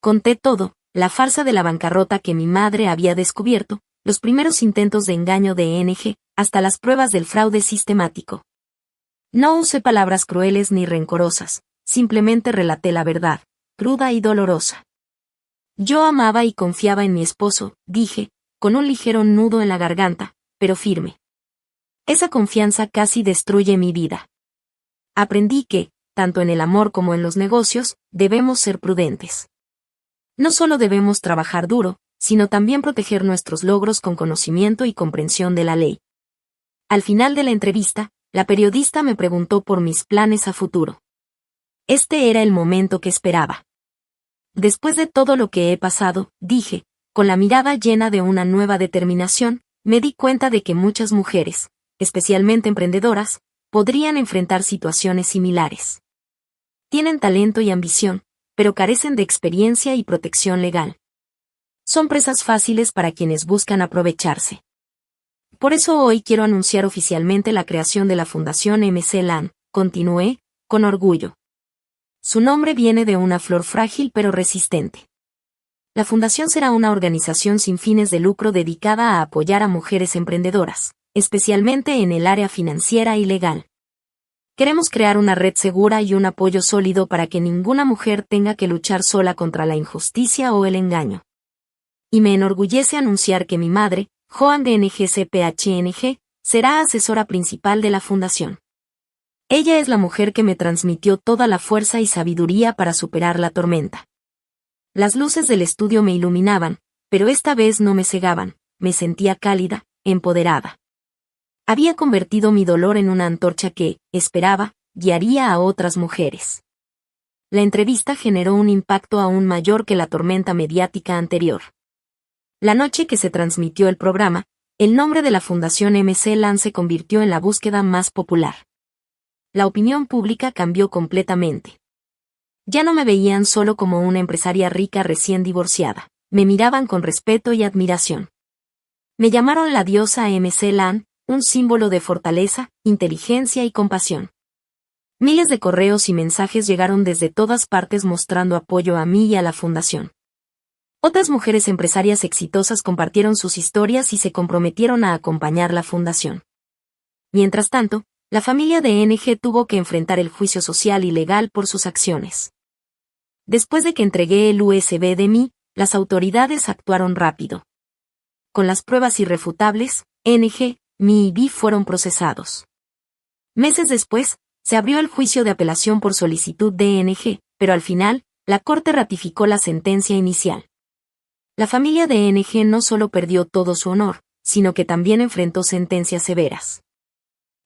Conté todo, la farsa de la bancarrota que mi madre había descubierto, los primeros intentos de engaño de ENG, hasta las pruebas del fraude sistemático. No usé palabras crueles ni rencorosas, simplemente relaté la verdad, cruda y dolorosa. Yo amaba y confiaba en mi esposo, dije, con un ligero nudo en la garganta, pero firme. Esa confianza casi destruye mi vida. Aprendí que, tanto en el amor como en los negocios, debemos ser prudentes. No solo debemos trabajar duro, sino también proteger nuestros logros con conocimiento y comprensión de la ley. Al final de la entrevista, la periodista me preguntó por mis planes a futuro. Este era el momento que esperaba. Después de todo lo que he pasado, dije, con la mirada llena de una nueva determinación, me di cuenta de que muchas mujeres, especialmente emprendedoras, podrían enfrentar situaciones similares. Tienen talento y ambición, pero carecen de experiencia y protección legal. Son presas fáciles para quienes buscan aprovecharse. Por eso hoy quiero anunciar oficialmente la creación de la Fundación MC-LAN, continué, con orgullo. Su nombre viene de una flor frágil pero resistente. La Fundación será una organización sin fines de lucro dedicada a apoyar a mujeres emprendedoras, especialmente en el área financiera y legal. Queremos crear una red segura y un apoyo sólido para que ninguna mujer tenga que luchar sola contra la injusticia o el engaño. Y me enorgullece anunciar que mi madre, Joan de NGCPHNG, será asesora principal de la Fundación. Ella es la mujer que me transmitió toda la fuerza y sabiduría para superar la tormenta. Las luces del estudio me iluminaban, pero esta vez no me cegaban, me sentía cálida, empoderada. Había convertido mi dolor en una antorcha que, esperaba, guiaría a otras mujeres. La entrevista generó un impacto aún mayor que la tormenta mediática anterior. La noche que se transmitió el programa, el nombre de la Fundación MC-LAN se convirtió en la búsqueda más popular. La opinión pública cambió completamente. Ya no me veían solo como una empresaria rica recién divorciada, me miraban con respeto y admiración. Me llamaron la diosa MC-LAN, un símbolo de fortaleza, inteligencia y compasión. Miles de correos y mensajes llegaron desde todas partes mostrando apoyo a mí y a la Fundación. Otras mujeres empresarias exitosas compartieron sus historias y se comprometieron a acompañar la Fundación. Mientras tanto, la familia de NG tuvo que enfrentar el juicio social y legal por sus acciones. Después de que entregué el USB de mí, las autoridades actuaron rápido. Con las pruebas irrefutables, NG, Mi y Vi fueron procesados. Meses después, se abrió el juicio de apelación por solicitud de NG, pero al final, la Corte ratificó la sentencia inicial. La familia de NG no solo perdió todo su honor, sino que también enfrentó sentencias severas.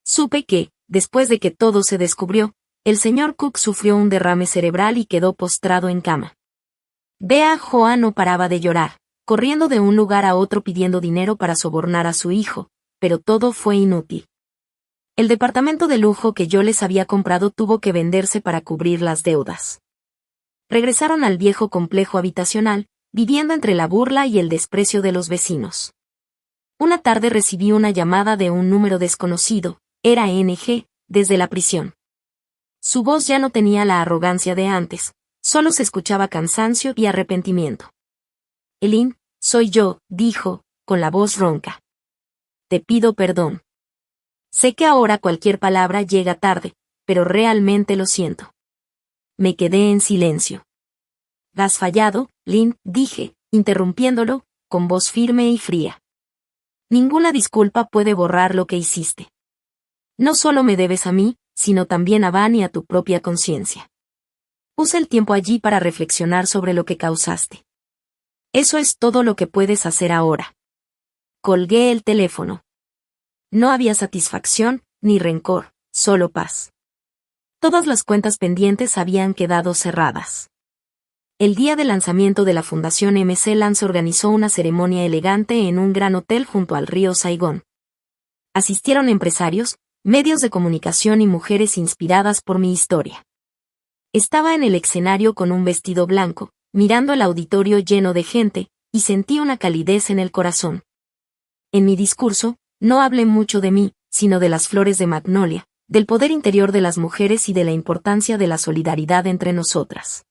Supe que, después de que todo se descubrió, el señor Cook sufrió un derrame cerebral y quedó postrado en cama. Bea Joa no paraba de llorar, corriendo de un lugar a otro pidiendo dinero para sobornar a su hijo, pero todo fue inútil. El departamento de lujo que yo les había comprado tuvo que venderse para cubrir las deudas. Regresaron al viejo complejo habitacional, viviendo entre la burla y el desprecio de los vecinos. Una tarde recibí una llamada de un número desconocido, era NG, desde la prisión. Su voz ya no tenía la arrogancia de antes, solo se escuchaba cansancio y arrepentimiento. Eileen, soy yo, dijo, con la voz ronca. Te pido perdón. Sé que ahora cualquier palabra llega tarde, pero realmente lo siento. Me quedé en silencio. Has fallado, Lynn, dije, interrumpiéndolo, con voz firme y fría. Ninguna disculpa puede borrar lo que hiciste. No solo me debes a mí, sino también a Van y a tu propia conciencia. Usa el tiempo allí para reflexionar sobre lo que causaste. Eso es todo lo que puedes hacer ahora. Colgué el teléfono. No había satisfacción, ni rencor, solo paz. Todas las cuentas pendientes habían quedado cerradas. El día del lanzamiento de la Fundación MC Lance organizó una ceremonia elegante en un gran hotel junto al río Saigón. Asistieron empresarios, medios de comunicación y mujeres inspiradas por mi historia. Estaba en el escenario con un vestido blanco, mirando el auditorio lleno de gente, y sentí una calidez en el corazón. En mi discurso, no hablé mucho de mí, sino de las flores de magnolia, del poder interior de las mujeres y de la importancia de la solidaridad entre nosotras.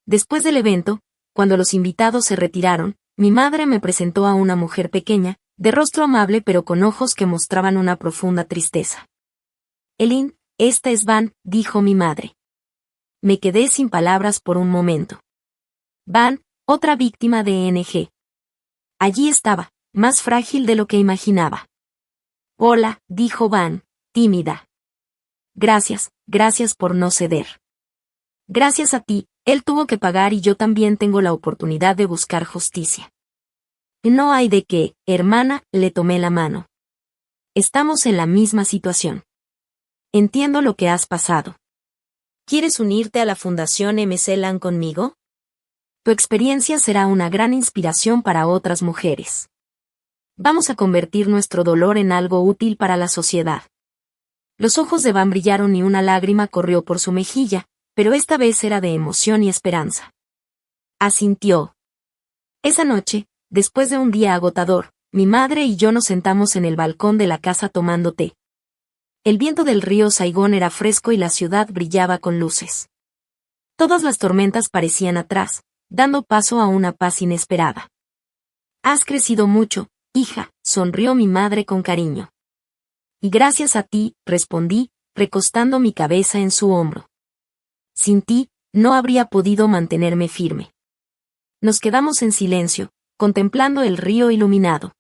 Después del evento, cuando los invitados se retiraron, mi madre me presentó a una mujer pequeña, de rostro amable pero con ojos que mostraban una profunda tristeza. Eileen, esta es Van, dijo mi madre. Me quedé sin palabras por un momento. Van, otra víctima de NG. Allí estaba, más frágil de lo que imaginaba. Hola, dijo Van, tímida. Gracias por no ceder. Gracias a ti, él tuvo que pagar y yo también tengo la oportunidad de buscar justicia. No hay de qué, hermana, le tomé la mano. Estamos en la misma situación. Entiendo lo que has pasado. ¿Quieres unirte a la Fundación MC LAN conmigo? Tu experiencia será una gran inspiración para otras mujeres. Vamos a convertir nuestro dolor en algo útil para la sociedad. Los ojos de Van brillaron y una lágrima corrió por su mejilla, pero esta vez era de emoción y esperanza. Asintió. Esa noche, después de un día agotador, mi madre y yo nos sentamos en el balcón de la casa tomando té. El viento del río Saigón era fresco y la ciudad brillaba con luces. Todas las tormentas parecían atrás, dando paso a una paz inesperada. Has crecido mucho, hija, sonrió mi madre con cariño. Y gracias a ti, respondí, recostando mi cabeza en su hombro. Sin ti, no habría podido mantenerme firme. Nos quedamos en silencio, contemplando el río iluminado.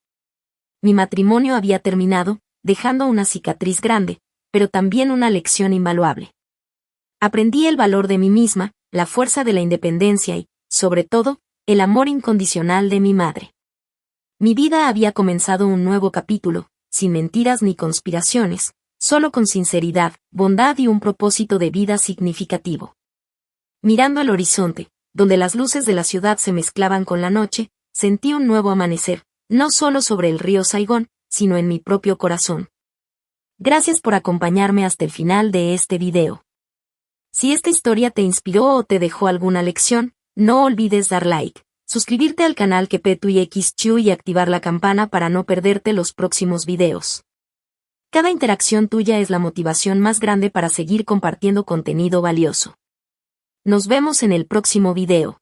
Mi matrimonio había terminado, dejando una cicatriz grande, pero también una lección invaluable. Aprendí el valor de mí misma, la fuerza de la independencia y, sobre todo, el amor incondicional de mi madre. Mi vida había comenzado un nuevo capítulo, sin mentiras ni conspiraciones, solo con sinceridad, bondad y un propósito de vida significativo. Mirando al horizonte, donde las luces de la ciudad se mezclaban con la noche, sentí un nuevo amanecer, no solo sobre el río Saigón, sino en mi propio corazón. Gracias por acompañarme hasta el final de este video. Si esta historia te inspiró o te dejó alguna lección, no olvides dar like, suscribirte al canal KePeTuYXChu y activar la campana para no perderte los próximos videos. Cada interacción tuya es la motivación más grande para seguir compartiendo contenido valioso. Nos vemos en el próximo video.